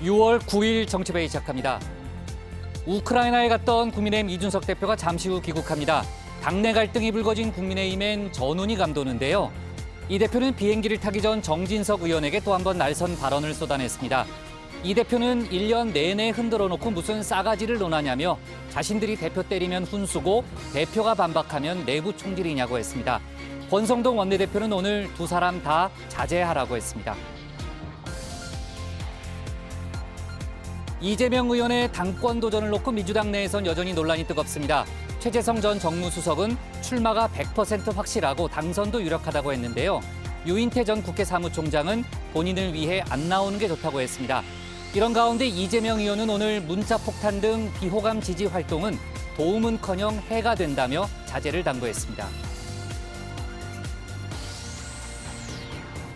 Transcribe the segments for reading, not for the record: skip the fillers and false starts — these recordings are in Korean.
6월 9일 정치회의 시작합니다. 우크라이나에 갔던 국민의힘 이준석 대표가 잠시 후 귀국합니다. 당내 갈등이 불거진 국민의힘엔 전운이 감도는데요. 이 대표는 비행기를 타기 전 정진석 의원에게 또 한 번 날선 발언을 쏟아냈습니다. 이 대표는 1년 내내 흔들어 놓고 무슨 싸가지를 논하냐며 자신들이 대표 때리면 훈수고 대표가 반박하면 내부 총질이냐고 했습니다. 권성동 원내대표는 오늘 두 사람 다 자제하라고 했습니다. 이재명 의원의 당권 도전을 놓고 민주당 내에선 여전히 논란이 뜨겁습니다. 최재성 전 정무수석은 출마가 100% 확실하고 당선도 유력하다고 했는데요. 유인태 전 국회 사무총장은 본인을 위해 안 나오는 게 좋다고 했습니다. 이런 가운데 이재명 의원은 오늘 문자폭탄 등 비호감 지지 활동은 도움은커녕 해가 된다며 자제를 당부했습니다.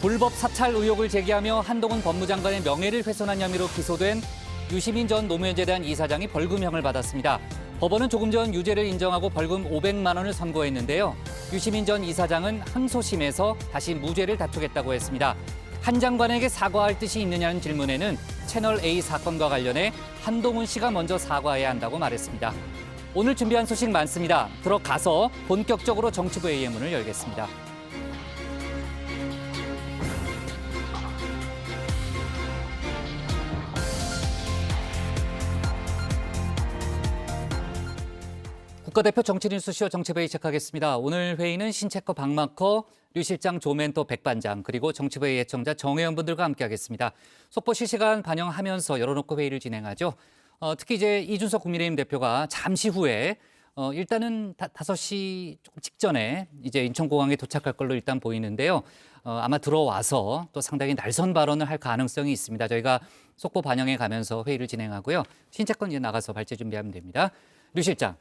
불법 사찰 의혹을 제기하며 한동훈 법무장관의 명예를 훼손한 혐의로 기소된 유시민 전 노무현재단 이사장이 벌금형을 받았습니다. 법원은 조금 전 유죄를 인정하고 벌금 500만 원을 선고했는데요. 유시민 전 이사장은 항소심에서 다시 무죄를 다투겠다고 했습니다. 한 장관에게 사과할 뜻이 있느냐는 질문에는 채널A 사건과 관련해 한동훈 씨가 먼저 사과해야 한다고 말했습니다. 오늘 준비한 소식 많습니다. 들어가서 본격적으로 정치부회의의 문을 열겠습니다. 국가대표 정치뉴스쇼 정치회의 시작하겠습니다. 오늘 회의는 신체커 박마커, 류 실장 조멘토 백반장, 그리고 정치회의 애청자 정회원분들과 함께하겠습니다. 속보 실시간 반영하면서 열어놓고 회의를 진행하죠. 특히 이제 이준석 국민의힘 대표가 잠시 후에 일단은 5시 조금 직전에 이제 인천공항에 도착할 걸로 일단 보이는데요. 아마 들어와서 또 상당히 날선 발언을 할 가능성이 있습니다. 저희가 속보 반영해 가면서 회의를 진행하고요. 신체권 이제 나가서 발제 준비하면 됩니다. 류 실장.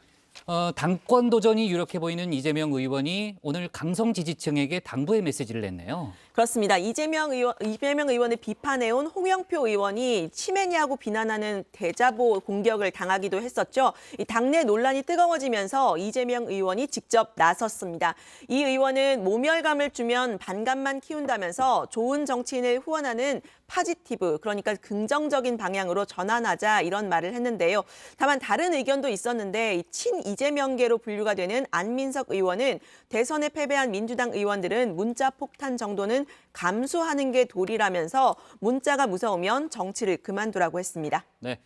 당권 도전이 유력해 보이는 이재명 의원이 오늘 강성 지지층에게 당부의 메시지를 냈네요. 그렇습니다. 이재명 의원을 비판해온 홍영표 의원이 치매냐고 비난하는 대자보 공격을 당하기도 했었죠. 이 당내 논란이 뜨거워지면서 이재명 의원이 직접 나섰습니다. 이 의원은 모멸감을 주면 반감만 키운다면서 좋은 정치인을 후원하는 파지티브, 그러니까 긍정적인 방향으로 전환하자 이런 말을 했는데요. 다만 다른 의견도 있었는데 친 이재명계로 분류가 되는 안민석 의원은 대선에 패배한 민주당 의원들은 문자 폭탄 정도는 감수하는 게 도리라면서 문자가 무서우면 정치를 그만두라고 했습니다. 네.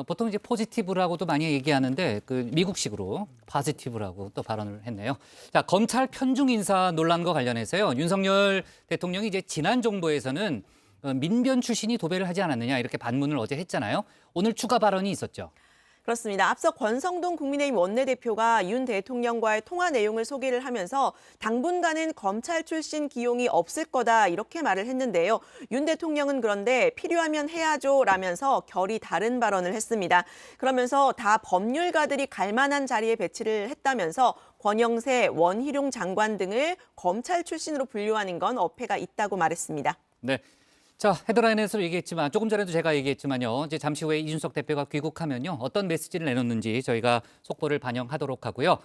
보통 이제 포지티브라고도 많이 얘기하는데 그 미국식으로 파지티브라고 또 발언을 했네요. 자, 검찰 편중 인사 논란과 관련해서요. 윤석열 대통령이 이제 지난 정부에서는 민변 출신이 도배를 하지 않았느냐 이렇게 반문을 어제 했잖아요. 오늘 추가 발언이 있었죠. 그렇습니다. 앞서 권성동 국민의힘 원내대표가 윤 대통령과의 통화 내용을 소개를 하면서 당분간은 검찰 출신 기용이 없을 거다 이렇게 말을 했는데요. 윤 대통령은 그런데 필요하면 해야죠 라면서 결이 다른 발언을 했습니다. 그러면서 다 법률가들이 갈 만한 자리에 배치를 했다면서 권영세, 원희룡 장관 등을 검찰 출신으로 분류하는 건 어폐가 있다고 말했습니다. 네. 자, 헤드라인에서 얘기했지만 조금 전에도 제가 얘기했지만요. 이제 잠시 후에 이준석 대표가 귀국하면요. 어떤 메시지를 내놓는지 저희가 속보를 반영하도록 하고요.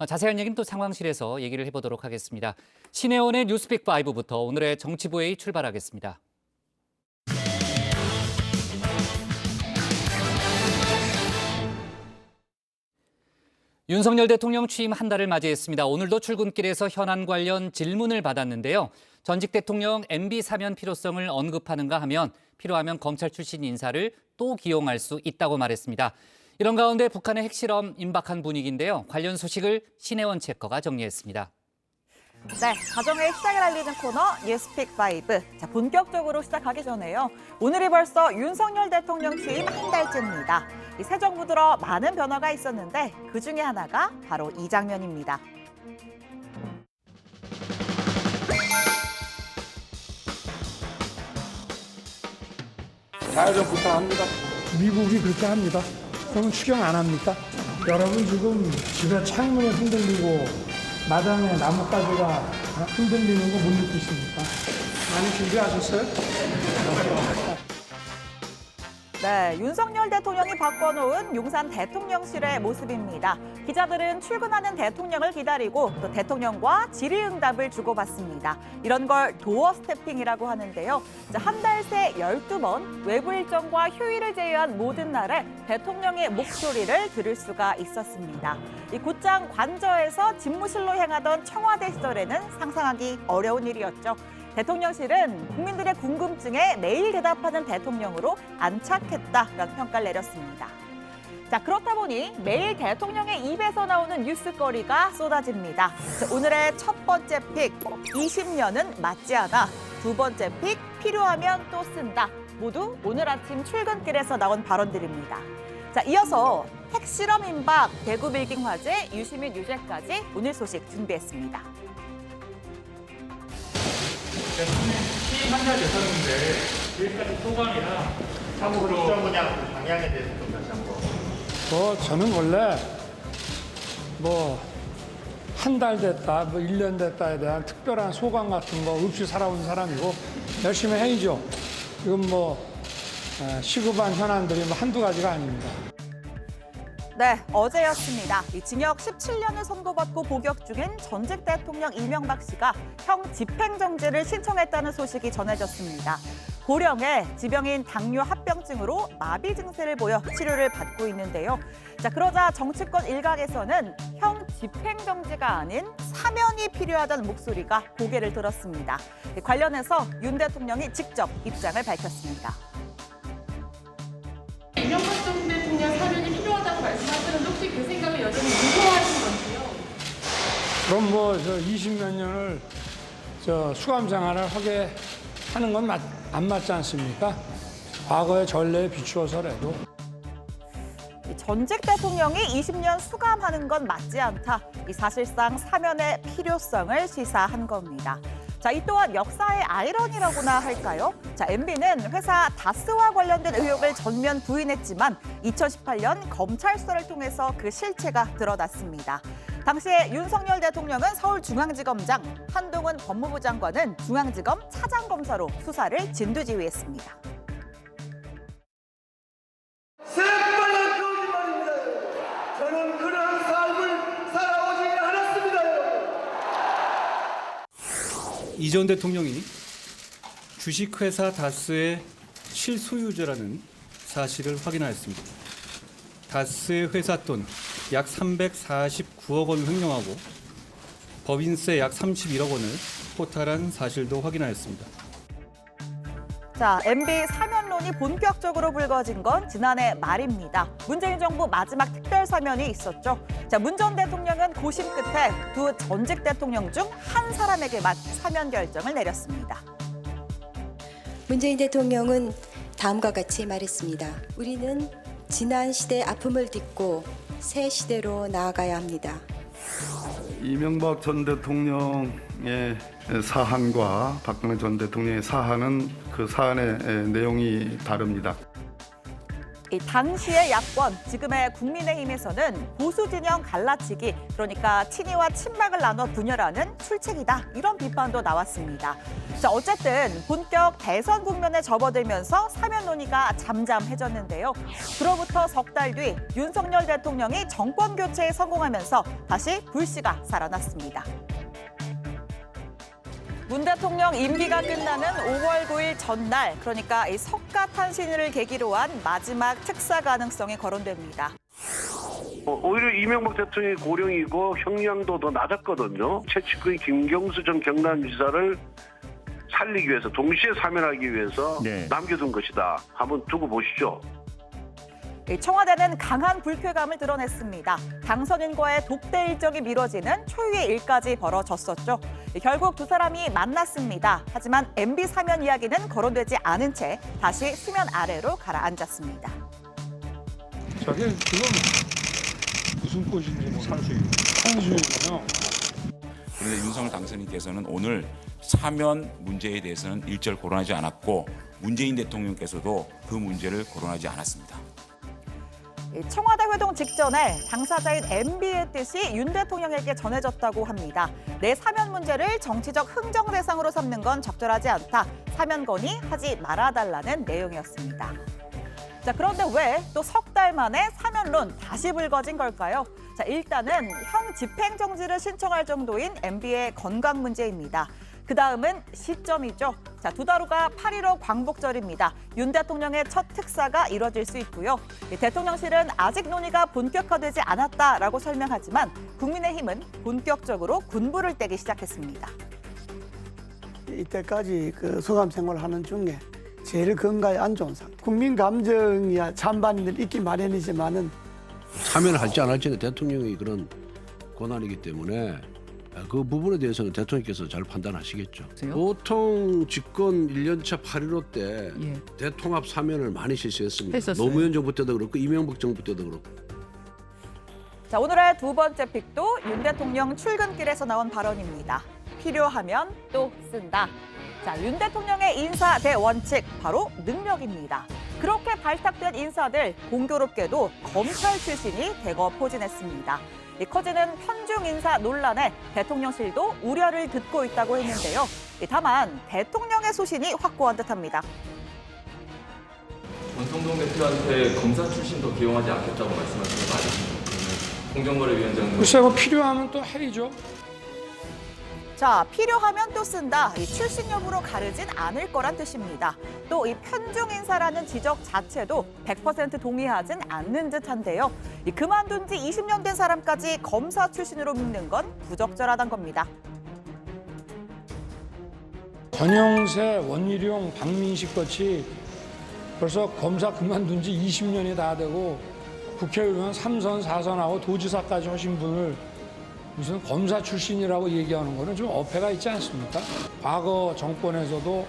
자세한 얘기는 또 상황실에서 얘기를 해보도록 하겠습니다. 신혜원의 뉴스픽 5부터 오늘의 정치부회의 출발하겠습니다. 윤석열 대통령 취임 한 달을 맞이했습니다. 오늘도 출근길에서 현안 관련 질문을 받았는데요. 전직 대통령 MB 사면 필요성을 언급하는가 하면 필요하면 검찰 출신 인사를 또 기용할 수 있다고 말했습니다. 이런 가운데 북한의 핵실험 임박한 분위기인데요. 관련 소식을 신혜원 체커가 정리했습니다. 네, 가정의 시작을 알리는 코너 뉴스픽 5. 자, 본격적으로 시작하기 전에요. 오늘이 벌써 윤석열 대통령 취임 한 달째입니다. 이 새 정부 들어 많은 변화가 있었는데 그중에 하나가 바로 이 장면입니다. 자유좀 부탁합니다. 미국이 그렇게 합니다. 그러면 추경 안 합니까? 여러분 지금 집에 창문이 흔들리고 마당에 나뭇가지가 흔들리는 거 못 느끼십니까? 많이 준비하셨어요? 네, 윤석열 대통령이 바꿔놓은 용산 대통령실의 모습입니다. 기자들은 출근하는 대통령을 기다리고 또 대통령과 질의응답을 주고받습니다. 이런 걸 도어 스태핑이라고 하는데요. 한 달 새 12번 외부 일정과 휴일을 제외한 모든 날에 대통령의 목소리를 들을 수가 있었습니다. 이 곧장 관저에서 집무실로 향하던 청와대 시절에는 상상하기 어려운 일이었죠. 대통령실은 국민들의 궁금증에 매일 대답하는 대통령으로 안착했다라는 평가를 내렸습니다. 자, 그렇다 보니 매일 대통령의 입에서 나오는 뉴스거리가 쏟아집니다. 자, 오늘의 첫 번째 픽, 20년은 맞지 않아. 두 번째 픽, 필요하면 또 쓴다. 모두 오늘 아침 출근길에서 나온 발언들입니다. 자, 이어서 핵실험 임박, 대구 빌딩 화재, 유시민 유죄까지 오늘 소식 준비했습니다. 대통령 취임 한달 됐었는데 여기까지 소감이나 앞으로 그냥 방향에 대해서 좀 다시 한번. 저는 원래 한 달 됐다, 1년 됐다에 대한 특별한 소감 같은 거 없이 살아온 사람이고 열심히 해야죠. 이건 시급한 현안들이 한두 가지가 아닙니다. 네, 어제였습니다. 징역 17년을 선고받고 복역 중인 전직 대통령 이명박 씨가 형 집행정지를 신청했다는 소식이 전해졌습니다. 고령의 지병인 당뇨 합병증으로 마비 증세를 보여 치료를 받고 있는데요. 자, 그러자 정치권 일각에서는 형 집행정지가 아닌 사면이 필요하다는 목소리가 고개를 들었습니다. 관련해서 윤 대통령이 직접 입장을 밝혔습니다. 이명박 전 대통령 사면이 필요하다고 말씀하시는데 혹시 그 생각을 여전히 무서워하신 건지요? 그럼 20몇 년을 수감 생활을 하게 하는 건 안 맞지 않습니까? 과거의 전례에 비추어서라도. 전직 대통령이 20년 수감하는 건 맞지 않다. 사실상 사면의 필요성을 시사한 겁니다. 자, 이 또한 역사의 아이러니라고나 할까요? 자, MB는 회사 다스와 관련된 의혹을 전면 부인했지만 2018년 검찰 수사를 통해서 그 실체가 드러났습니다. 당시에 윤석열 대통령은 서울중앙지검장, 한동훈 법무부 장관은 중앙지검 차장검사로 수사를 진두지휘했습니다. 새빨간 거짓말입니다. 저는 그런 삶을 살아오지 않았습니다. 이전 대통령이 주식회사 다스의 실소유주라는 사실을 확인하였습니다. 다스의 회사 돈 약 349억 원을 횡령하고 법인세 약 31억 원을 포탈한 사실도 확인하였습니다. 자, MB 사면론이 본격적으로 불거진 건 지난해 말입니다. 문재인 정부 마지막 특별 사면이 있었죠. 자, 문 전 대통령은 고심 끝에 두 전직 대통령 중 한 사람에게만 사면 결정을 내렸습니다. 문재인 대통령은 다음과 같이 말했습니다. 우리는 지난 시대의 아픔을 딛고 새 시대로 나아가야 합니다. 이명박 전 대통령의 사안과 박근혜 전 대통령의 사안은 그 사안의 내용이 다릅니다. 이 당시의 야권, 지금의 국민의힘에서는 보수 진영 갈라치기, 그러니까 친이와 친박을 나눠 분열하는 출첵이다, 이런 비판도 나왔습니다. 자, 어쨌든 본격 대선 국면에 접어들면서 사면 논의가 잠잠해졌는데요. 그로부터 석 달 뒤 윤석열 대통령이 정권 교체에 성공하면서 다시 불씨가 살아났습니다. 문 대통령 임기가 끝나는 5월 9일 전날, 그러니까 이 석가탄신일을 계기로 한 마지막 특사 가능성이 거론됩니다. 오히려 이명박 대통령이 고령이고 형량도 더 낮았거든요. 최측근 김경수 전 경남지사를 살리기 위해서, 동시에 사면하기 위해서 남겨둔 것이다. 한번 두고 보시죠. 청와대는 강한 불쾌감을 드러냈습니다. 당선인과의 독대 일정이 미뤄지는 초유의 일까지 벌어졌었죠. 결국 두 사람이 만났습니다. 하지만 MB 사면 이야기는 거론되지 않은 채 다시 수면 아래로 가라앉았습니다. 저게 지금 무슨 꽃인지 산수유군요. 그런데 윤석열 당선인께서는 오늘 사면 문제에 대해서는 일절 거론하지 않았고 문재인 대통령께서도 그 문제를 거론하지 않았습니다. 청와대 회동 직전에 당사자인 MB의 뜻이 윤 대통령에게 전해졌다고 합니다. 내 사면 문제를 정치적 흥정 대상으로 삼는 건 적절하지 않다. 사면 건의하지 말아달라는 내용이었습니다. 자, 그런데 왜 또 석 달 만에 사면론 다시 불거진 걸까요? 자, 일단은 형 집행정지를 신청할 정도인 MB의 건강 문제입니다. 그 다음은 시점이죠. 자, 2달 후가 8.15 광복절입니다. 윤 대통령의 첫 특사가 이뤄질 수 있고요. 대통령실은 아직 논의가 본격화되지 않았다라고 설명하지만 국민의힘은 본격적으로 군부를 떼기 시작했습니다. 이때까지 그 소감 생활하는 중에 제일 건강에 안 좋은 상태. 국민 감정이야 찬반이 있기 마련이지만은 사면을 할지 안 할지는 대통령의 그런 권한이기 때문에 그 부분에 대해서는 대통령께서 잘 판단하시겠죠. 보통 집권 1년차 8.15 때 대통합 사면을 많이 실시했습니다. 했었어요. 노무현 정부 때도 그렇고 이명박 정부 때도 그렇고. 자, 오늘의 두 번째 픽도 윤 대통령 출근길에서 나온 발언입니다. 필요하면 또 쓴다. 자, 윤 대통령의 인사 대원칙, 바로 능력입니다. 그렇게 발탁된 인사들 공교롭게도 검찰 출신이 대거 포진했습니다. 커지는 편중 인사 논란에 대통령실도 우려를 듣고 있다고 했는데요. 다만 대통령의 소신이 확고한 듯합니다. 권성동 대표한테 검사 출신도 기용하지 않겠다고 말씀하신 거 맞으십니까? 공정거래위원장은 글쎄 뭐 필요하면 또 해야죠. 자, 필요하면 또 쓴다. 이 출신 여부로 가르진 않을 거란 뜻입니다. 또 이 편중 인사라는 지적 자체도 100% 동의하진 않는 듯한데요. 이 그만둔 지 20년 된 사람까지 검사 출신으로 묶는 건 부적절하단 겁니다. 권영세, 원희룡, 박민식 같이 벌써 검사 그만둔 지 20년이 다 되고 국회의원 3선, 4선하고 도지사까지 하신 분을 무슨 검사 출신이라고 얘기하는 거는 좀 어폐가 있지 않습니까? 과거 정권에서도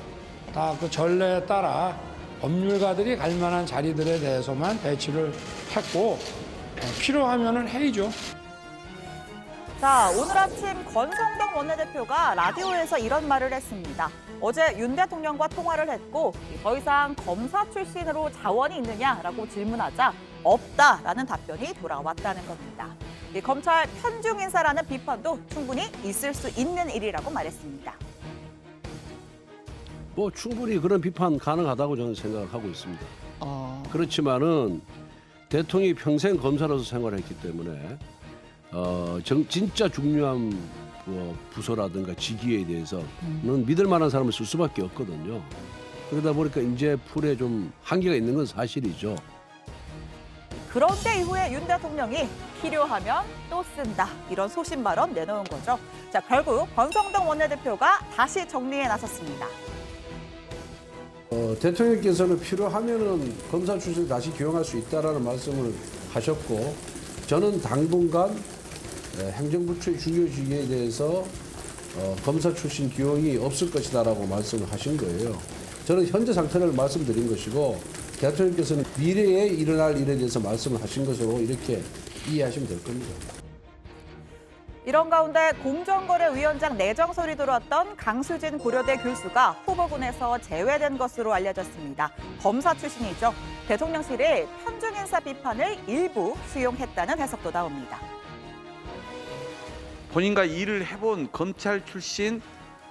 다 그 전례에 따라 법률가들이 갈 만한 자리들에 대해서만 배치를 했고 필요하면은 해야죠. 자, 오늘 아침 권성동 원내대표가 라디오에서 이런 말을 했습니다. 어제 윤 대통령과 통화를 했고 더 이상 검사 출신으로 자원이 있느냐라고 질문하자 없다라는 답변이 돌아왔다는 겁니다. 이 검찰 편중 인사라는 비판도 충분히 있을 수 있는 일이라고 말했습니다. 뭐 충분히 그런 비판 가능하다고 저는 생각을 하고 있습니다. 그렇지만은 대통령이 평생 검사로서 생활했기 때문에 진짜 중요한 부서라든가 직위에 대해서는 믿을 만한 사람을 쓸 수밖에 없거든요. 그러다 보니까 인재 풀에 좀 한계가 있는 건 사실이죠. 그런데 이후에 윤 대통령이 필요하면 또 쓴다. 이런 소신 발언 내놓은 거죠. 자, 결국 권성동 원내대표가 다시 정리에 나섰습니다. 대통령께서는 필요하면은 검사 출신을 다시 기용할 수 있다라는 말씀을 하셨고, 저는 당분간 행정부처의 중요직에 대해서 검사 출신 기용이 없을 것이다라고 말씀을 하신 거예요. 저는 현재 상태를 말씀드린 것이고 대통령께서는 미래에 일어날 일에 대해서 말씀을 하신 것으로 이렇게 이해하시면 될 겁니다. 이런 가운데 공정거래위원장 내정설이 들어왔던 강수진 고려대 교수가 후보군에서 제외된 것으로 알려졌습니다. 검사 출신이죠. 대통령실이 편중 인사 비판을 일부 수용했다는 해석도 나옵니다. 본인과 일을 해본 검찰 출신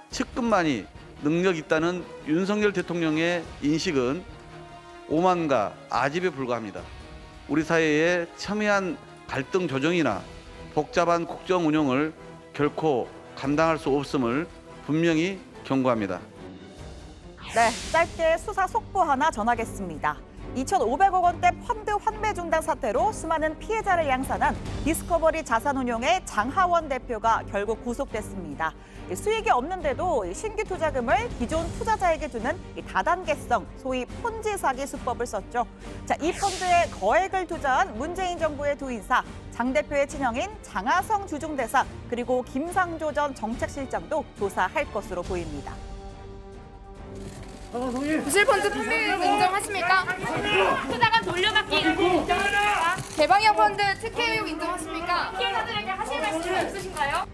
측근만이 능력 있다는 윤석열 대통령의 인식은 오만과 아집에 불과합니다. 우리 사회의 첨예한 갈등 조정이나 복잡한 국정 운영을 결코 감당할 수 없음을 분명히 경고합니다. 네, 짧게 수사 속보 하나 전하겠습니다. 2,500억 원대 펀드 환매 중단 사태로 수많은 피해자를 양산한 디스커버리 자산운용의 장하원 대표가 결국 구속됐습니다. 수익이 없는데도 신규 투자금을 기존 투자자에게 주는 다단계성, 소위 폰지 사기 수법을 썼죠. 자, 이 펀드에 거액을 투자한 문재인 정부의 두 인사, 장 대표의 친형인 장하성 주중대사, 그리고 김상조 전 정책실장도 조사할 것으로 보입니다. 부실펀드 판매율 인정하십니까? 투자금 돌려받기 인정하십니까? 개방형 펀드 특혜 의혹 인정하십니까? 피해자들에게 하실 말씀 있으신가요?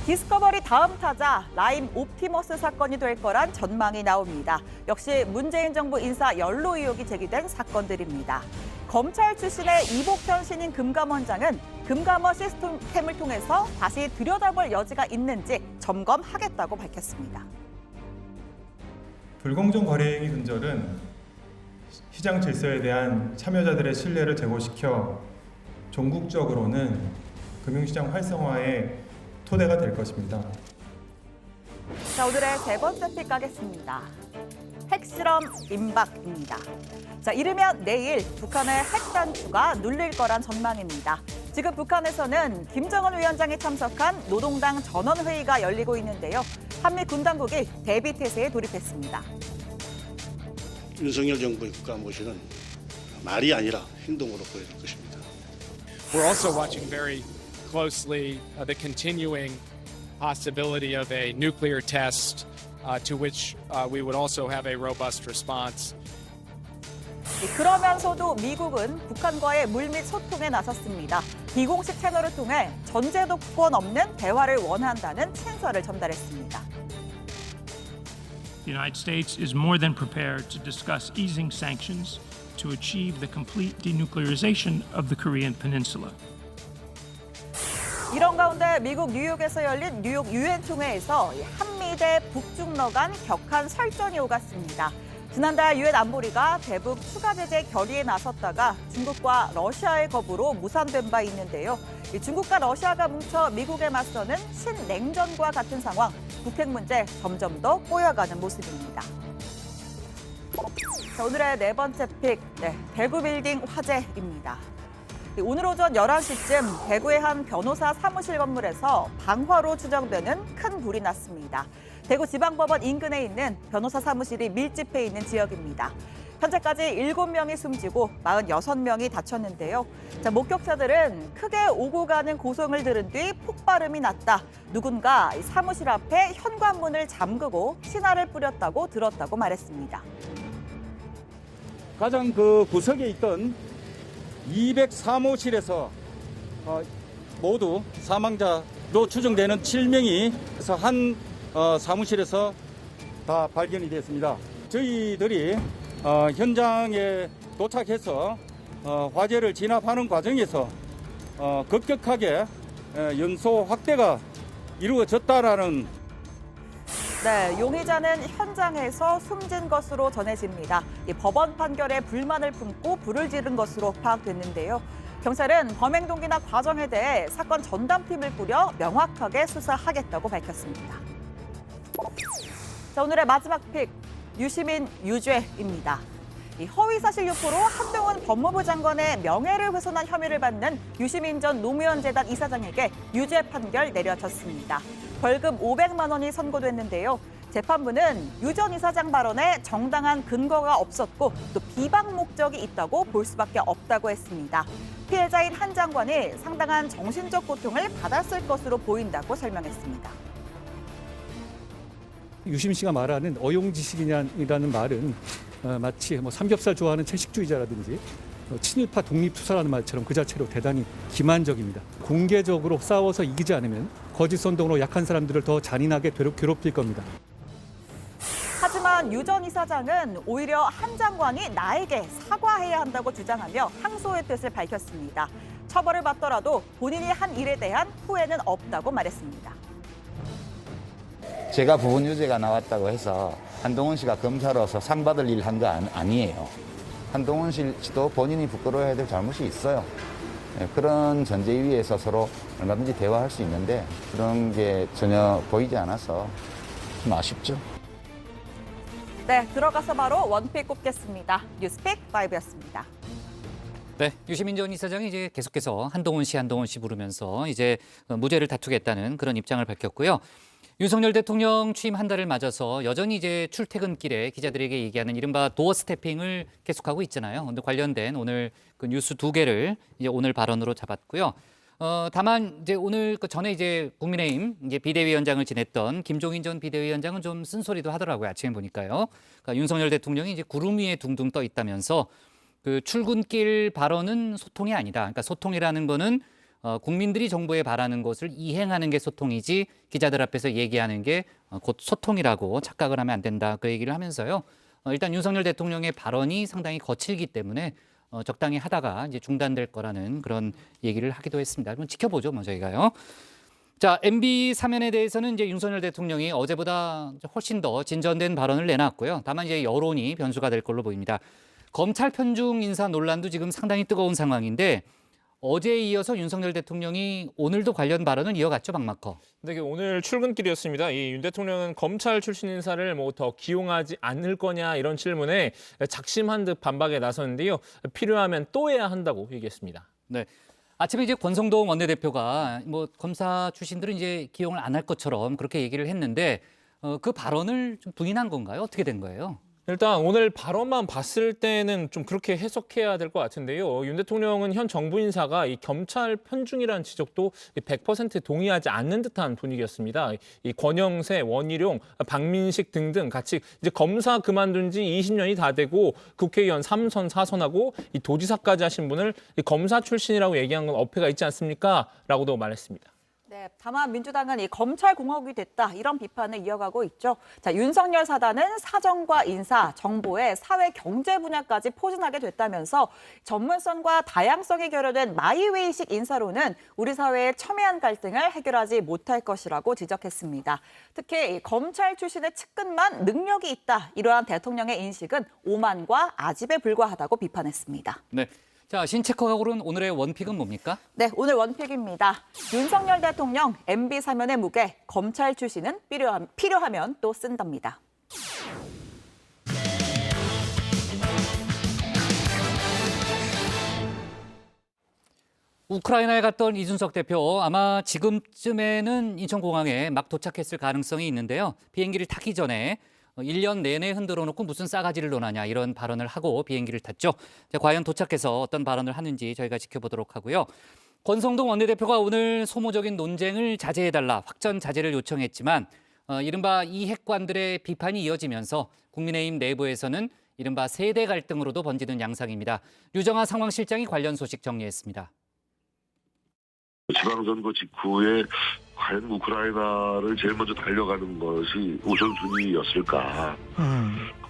디스커버리 다음 타자 라임 옵티머스 사건이 될 거란 전망이 나옵니다. 역시 문재인 정부 인사 연루 의혹이 제기된 사건들입니다. 검찰 출신의 이복현 신임 금감원장은 금감원 시스템을 통해서 다시 들여다볼 여지가 있는지 점검하겠다고 밝혔습니다. 불공정 거래 행위 근절은 시장 질서에 대한 참여자들의 신뢰를 제고시켜 종국적으로는 금융시장 활성화의 토대가 될 것입니다. 자, 오늘의 세 번째 픽 가겠습니다. 핵실험 임박입니다. 자, 이르면 내일 북한의 핵단추가 눌릴 거란 전망입니다. 지금 북한에서는 김정은 위원장이 참석한 노동당 전원회의가 열리고 있는데요. 한미 군 당국이 대비 태세에 돌입했습니다. 윤석열 정부의 국가 모시는 말이 아니라 행동으로 보여줄 것입니다. We're also watching very closely the continuing possibility of a nuclear test to which we would also have a robust response. 그러면서도 미국은 북한과의 물밑 소통에 나섰습니다. 비공식 채널을 통해 전제도권 없는 대화를 원한다는 친서를 전달했습니다. The United States is more than prepared to discuss easing sanctions to achieve the complete denuclearization of the Korean Peninsula. 이런 가운데 미국 뉴욕에서 열린 뉴욕 유엔 총회에서 한미대 북중러 간 격한 설전이 오갔습니다. 지난달 유엔 안보리가 대북 추가 제재 결의에 나섰다가 중국과 러시아의 겁으로 무산된 바 있는데요. 중국과 러시아가 뭉쳐 미국에 맞서는 신냉전과 같은 상황, 북핵 문제 점점 더 꼬여가는 모습입니다. 자, 오늘의 네 번째 픽, 대구 빌딩 화재입니다. 오늘 오전 11시쯤 대구의 한 변호사 사무실 건물에서 방화로 추정되는 큰 불이 났습니다. 대구지방법원 인근에 있는 변호사 사무실이 밀집해 있는 지역입니다. 현재까지 7명이 숨지고 46명이 다쳤는데요. 자, 목격자들은 크게 오고 가는 고성을 들은 뒤 폭발음이 났다. 누군가 사무실 앞에 현관문을 잠그고 신화를 뿌렸다고 들었다고 말했습니다. 가장 그 구석에 있던 203호실에서 모두 사망자로 추정되는 7명이 한 사무실에서 다 발견이 됐습니다. 저희들이 현장에 도착해서 화재를 진압하는 과정에서 급격하게 연소 확대가 이루어졌다라는 용의자는 현장에서 숨진 것으로 전해집니다. 법원 판결에 불만을 품고 불을 지른 것으로 파악됐는데요. 경찰은 범행 동기나 과정에 대해 사건 전담팀을 꾸려 명확하게 수사하겠다고 밝혔습니다. 자, 오늘의 마지막 픽, 유시민 유죄입니다. 허위사실 유포로 한동훈 법무부 장관의 명예를 훼손한 혐의를 받는 유시민 전 노무현 재단 이사장에게 유죄 판결 내려졌습니다. 벌금 500만 원이 선고됐는데요. 재판부는 유 전 이사장 발언에 정당한 근거가 없었고 또 비방 목적이 있다고 볼 수밖에 없다고 했습니다. 피해자인 한 장관이 상당한 정신적 고통을 받았을 것으로 보인다고 설명했습니다. 유시민 씨가 말하는 어용지식이라는 말은 마치 삼겹살 좋아하는 채식주의자라든지 친일파 독립투사라는 말처럼 그 자체로 대단히 기만적입니다. 공개적으로 싸워서 이기지 않으면 거짓 선동으로 약한 사람들을 더 잔인하게 괴롭힐 겁니다. 하지만 유 전 이사장은 오히려 한 장관이 나에게 사과해야 한다고 주장하며 항소의 뜻을 밝혔습니다. 처벌을 받더라도 본인이 한 일에 대한 후회는 없다고 말했습니다. 제가 부분 유죄가 나왔다고 해서 한동훈 씨가 검사로서 상 받을 일 한 거 아니에요. 한동훈 씨도 본인이 부끄러워해야 될 잘못이 있어요. 그런 전제 위에서 서로 얼마든지 대화할 수 있는데 그런 게 전혀 보이지 않아서 좀 아쉽죠. 들어가서 바로 원픽 꼽겠습니다. 뉴스픽 5였습니다. 네, 유시민 전 이사장이 이제 계속해서 한동훈 씨 부르면서 이제 무죄를 다투겠다는 그런 입장을 밝혔고요. 윤석열 대통령 취임 한 달을 맞아서 여전히 이제 출퇴근길에 기자들에게 얘기하는 이른바 도어 스태핑을 계속하고 있잖아요. 근데 관련된 오늘 그 뉴스 2개를 이제 오늘 발언으로 잡았고요. 다만 이제 오늘 그 전에 이제 국민의힘 이제 비대위원장을 지냈던 김종인 전 비대위원장은 좀 쓴소리도 하더라고요. 아침에 보니까요. 그러니까 윤석열 대통령이 이제 구름 위에 둥둥 떠 있다면서 그 출근길 발언은 소통이 아니다. 그러니까 소통이라는 거는 국민들이 정부에 바라는 것을 이행하는 게 소통이지 기자들 앞에서 얘기하는 게 곧 소통이라고 착각을 하면 안 된다. 그 얘기를 하면서요. 일단 윤석열 대통령의 발언이 상당히 거칠기 때문에 적당히 하다가 이제 중단될 거라는 그런 얘기를 하기도 했습니다. 한번 지켜보죠, 저희가요. 자, MB 사면에 대해서는 이제 윤석열 대통령이 어제보다 훨씬 더 진전된 발언을 내놨고요. 다만 이제 여론이 변수가 될 걸로 보입니다. 검찰 편중 인사 논란도 지금 상당히 뜨거운 상황인데 어제에 이어서 윤석열 대통령이 오늘도 관련 발언을 이어갔죠, 박마커. 네, 오늘 출근길이었습니다. 이 윤 대통령은 검찰 출신 인사를 뭐 더 기용하지 않을 거냐 이런 질문에 작심한 듯 반박에 나섰는데요. 필요하면 또 해야 한다고 얘기했습니다. 네. 아침에 이제 권성동 원내대표가 뭐 검사 출신들은 이제 기용을 안 할 것처럼 그렇게 얘기를 했는데 그 발언을 좀 부인한 건가요? 어떻게 된 거예요? 일단 오늘 발언만 봤을 때는 좀 그렇게 해석해야 될 것 같은데요. 윤 대통령은 현 정부 인사가 이 검찰 편중이라는 지적도 100% 동의하지 않는 듯한 분위기였습니다. 이 권영세, 원희룡, 박민식 등등 같이 이제 검사 그만둔 지 20년이 다 되고 국회의원 3선, 4선하고 이 도지사까지 하신 분을 이 검사 출신이라고 얘기한 건 어폐가 있지 않습니까? 라고도 말했습니다. 네, 다만 민주당은 이 검찰공화국이 됐다 이런 비판을 이어가고 있죠. 자, 윤석열 사단은 사정과 인사, 정보의 사회 경제 분야까지 포진하게 됐다면서 전문성과 다양성이 결여된 마이웨이식 인사로는 우리 사회의 첨예한 갈등을 해결하지 못할 것이라고 지적했습니다. 특히 이 검찰 출신의 측근만 능력이 있다 이러한 대통령의 인식은 오만과 아집에 불과하다고 비판했습니다. 네. 자, 신체커가 고른 오늘의 원픽은 뭡니까? 네, 오늘 원픽입니다. 윤석열 대통령 MB 사면의 무게, 검찰 출신은 필요하면 또 쓴답니다. 우크라이나에 갔던 이준석 대표 아마 지금쯤에는 인천공항에 막 도착했을 가능성이 있는데요. 비행기를 타기 전에 1년 내내 흔들어 놓고 무슨 싸가지를 논하냐 이런 발언을 하고 비행기를 탔죠. 자, 과연 도착해서 어떤 발언을 하는지 저희가 지켜보도록 하고요. 권성동 원내대표가 오늘 소모적인 논쟁을 자제해달라 확전 자제를 요청했지만 이른바 이핵관들의 비판이 이어지면서 국민의힘 내부에서는 이른바 세대 갈등으로도 번지는 양상입니다. 류정아 상황실장이 관련 소식 정리했습니다. 지방선거 직후에 과연 우크라이나를 제일 먼저 달려가는 것이 우선순위였을까.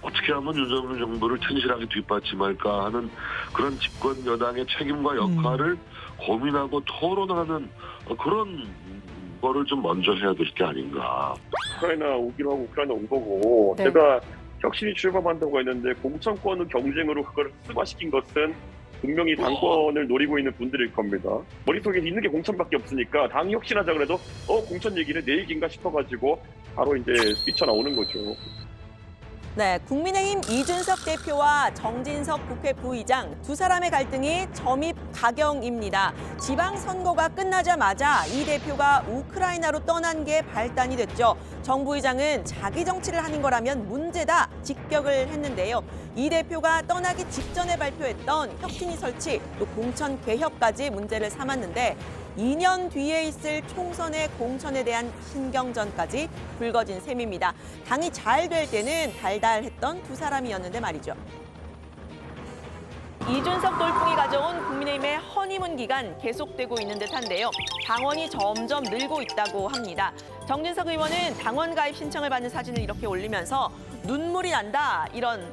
어떻게 하면 윤석열 정부를 튼실하게 뒷받침할까 하는 그런 집권 여당의 책임과 역할을 고민하고 토론하는 그런 거를 좀 먼저 해야 될 게 아닌가. 우크라이나 오기로 하고 우크라이나 온 거고 네. 제가 혁신이 출범한다고 했는데 공천권을 경쟁으로 그걸 흑수화시킨 것은 분명히 당권을 노리고 있는 분들일 겁니다. 머릿속에 있는 게 공천밖에 없으니까 당이 혁신하자 그래도 공천 얘기는 내 얘기인가 싶어가지고 바로 이제 뛰쳐나오는 거죠. 네, 국민의힘 이준석 대표와 정진석 국회 부의장 두 사람의 갈등이 점입 가경입니다. 지방선거가 끝나자마자 이 대표가 우크라이나로 떠난 게 발단이 됐죠. 정 부의장은 자기 정치를 하는 거라면 문제다 직격을 했는데요. 이 대표가 떠나기 직전에 발표했던 혁신위 설치, 또 공천 개혁까지 문제를 삼았는데 2년 뒤에 있을 총선의 공천에 대한 신경전까지 불거진 셈입니다. 당이 잘 될 때는 달달했던 두 사람이었는데 말이죠. 이준석 돌풍이 가져온 국민의힘의 허니문 기간 계속되고 있는 듯한데요. 당원이 점점 늘고 있다고 합니다. 정진석 의원은 당원 가입 신청을 받는 사진을 이렇게 올리면서 눈물이 난다 이런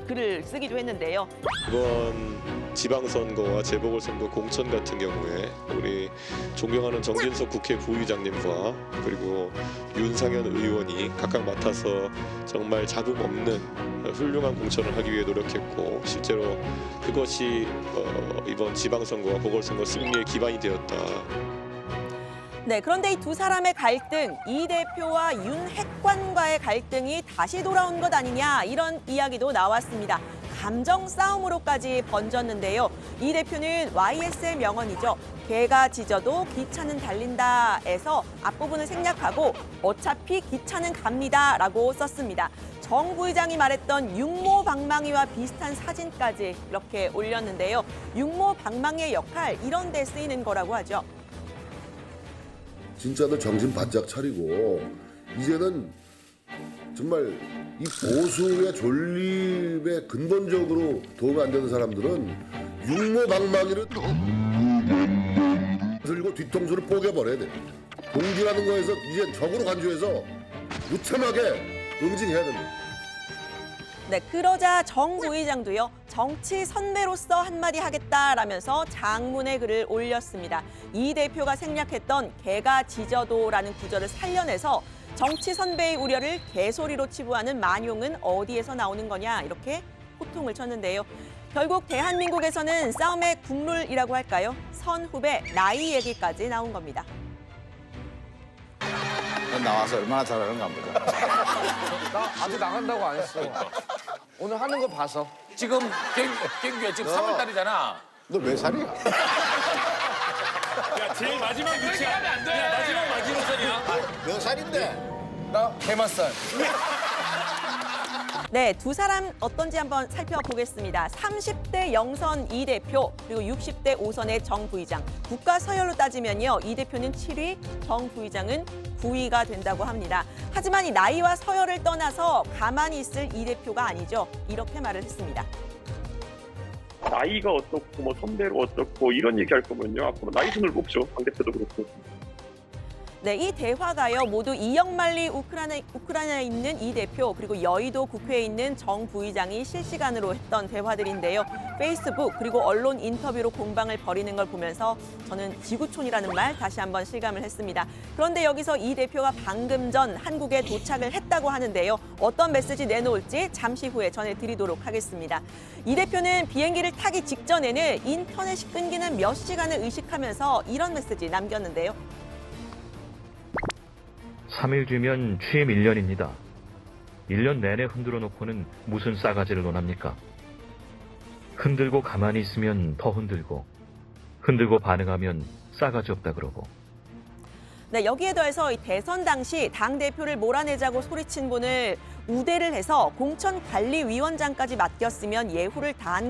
글을 쓰기도 했는데요. 이번 지방선거와 재보궐선거 공천 같은 경우에 우리 존경하는 정진석 국회 부의장님과 그리고 윤상현 의원이 각각 맡아서 정말 잡음 없는 훌륭한 공천을 하기 위해 노력했고 실제로 그것이 이번 지방선거와 보궐선거 승리의 기반이 되었다. 네, 그런데 이 두 사람의 갈등, 이 대표와 윤 핵관과의 갈등이 다시 돌아온 것 아니냐 이런 이야기도 나왔습니다. 감정 싸움으로까지 번졌는데요. 이 대표는 YS의 명언이죠. 개가 짖어도 기차는 달린다에서 앞부분을 생략하고 어차피 기차는 갑니다라고 썼습니다. 정 부의장이 말했던 육모 방망이와 비슷한 사진까지 이렇게 올렸는데요. 육모 방망이의 역할 이런 데 쓰이는 거라고 하죠. 진짜들 정신 바짝 차리고 이제는 정말 이 보수의 존립에 근본적으로 도움이 안 되는 사람들은 육모방망이를 들고 뒤통수를 뽀개버려야 돼. 공기라는 거에서 이제 적으로 간주해서 무참하게 응징해야 됩니다. 네, 그러자 정 부의장도요. 정치 선배로서 한마디 하겠다라면서 장문의 글을 올렸습니다. 이 대표가 생략했던 개가 짖어도라는 구절을 살려내서 정치 선배의 우려를 개소리로 치부하는 만용은 어디에서 나오는 거냐 이렇게 호통을 쳤는데요. 결국 대한민국에서는 싸움의 국룰이라고 할까요? 선후배 나이 얘기까지 나온 겁니다. 나와서 얼마나 잘하는가 보자. 나 아직 나간다고 안 했어. 오늘 하는 거 봐서. 지금 갱규야 지금 3월달이잖아. 너 몇 살이야? 야 제일 마지막 위치야. 야 마지막 마지노선이야. 몇 살인데? 나 대맛살. 네, 두 사람 어떤지 한번 살펴보겠습니다. 30대 영선 이 대표, 그리고 60대 5선의 정 부의장. 국가 서열로 따지면요, 이 대표는 7위, 정 부의장은 9위가 된다고 합니다. 하지만 이 나이와 서열을 떠나서 가만히 있을 이 대표가 아니죠. 이렇게 말을 했습니다. 나이가 어떻고 뭐 선배로 어떻고 이런 얘기할 거면요. 앞으로 나이 순을 뽑죠. 당 대표도 그렇고. 네, 이 대화가요 모두 이영만리 우크라이나에 있는 이 대표 그리고 여의도 국회에 있는 정 부의장이 실시간으로 했던 대화들인데요. 페이스북 그리고 언론 인터뷰로 공방을 벌이는 걸 보면서 저는 지구촌이라는 말 다시 한번 실감을 했습니다. 그런데 여기서 이 대표가 방금 전 한국에 도착을 했다고 하는데요. 어떤 메시지 내놓을지 잠시 후에 전해드리도록 하겠습니다. 이 대표는 비행기를 타기 직전에는 인터넷이 끊기는 몇 시간을 의식하면서 이런 메시지 남겼는데요. 3일 뒤면 취임 1년입니다. 1년 내내 흔들어 놓고는 무슨 싸가지를 논합니까? 흔들고 가만히 있으면 더 흔들고, 흔들고 반응하면 싸가지 없다 그러고. 네, 여기에 더해서 이 대선 당시 당대표를 몰아내자고 소리친 분을 우대를 해서 공천관리위원장까지 맡겼으면 예우를 다한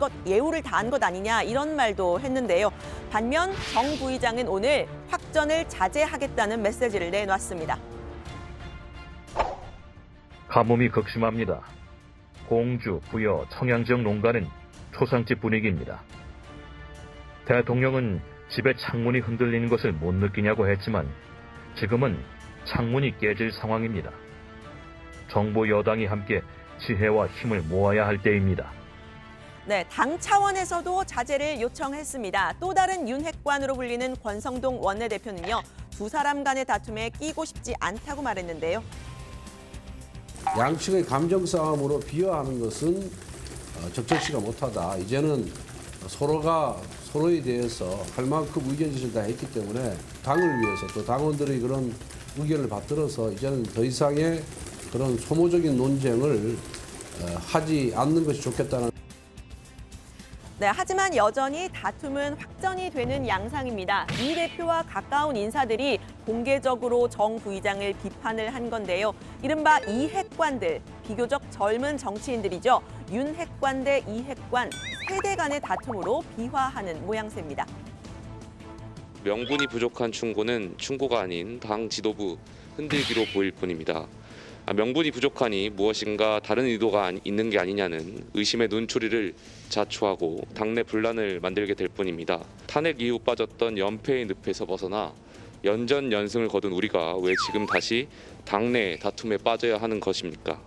것 아니냐 이런 말도 했는데요. 반면 정 부의장은 오늘 확전을 자제하겠다는 메시지를 내놨습니다. 가뭄이 극심합니다. 공주, 부여, 청양 지역 농가는 초상집 분위기입니다. 대통령은 집에 창문이 흔들리는 것을 못 느끼냐고 했지만 지금은 창문이 깨질 상황입니다. 정부 여당이 함께 지혜와 힘을 모아야 할 때입니다. 네, 당 차원에서도 자제를 요청했습니다. 또 다른 윤핵관으로 불리는 권성동 원내대표는요. 두 사람 간의 다툼에 끼고 싶지 않다고 말했는데요. 양측의 감정 싸움으로 비화하는 것은 적절치가 못하다. 이제는 서로가 서로에 대해서 할 만큼 의견제시를 다 했기 때문에 당을 위해서 또 당원들의 그런 의견을 받들어서 이제는 더 이상의 그런 소모적인 논쟁을 하지 않는 것이 좋겠다는. 네, 하지만 여전히 다툼은 확전이 되는 양상입니다. 이 대표와 가까운 인사들이 공개적으로 정 부의장을 비판을 한 건데요. 이른바 이핵관들, 비교적 젊은 정치인들이죠. 윤핵관 대 이핵관, 세대 간의 다툼으로 비화하는 모양새입니다. 명분이 부족한 충고는 충고가 아닌 당 지도부 흔들기로 보일 뿐입니다. 명분이 부족하니 무엇인가 다른 의도가 있는 게 아니냐는 의심의 눈초리를 자초하고 당내 분란을 만들게 될 뿐입니다. 탄핵 이후 빠졌던 연패의 늪에서 벗어나 연전연승을 거둔 우리가 왜 지금 다시 당내 다툼에 빠져야 하는 것입니까?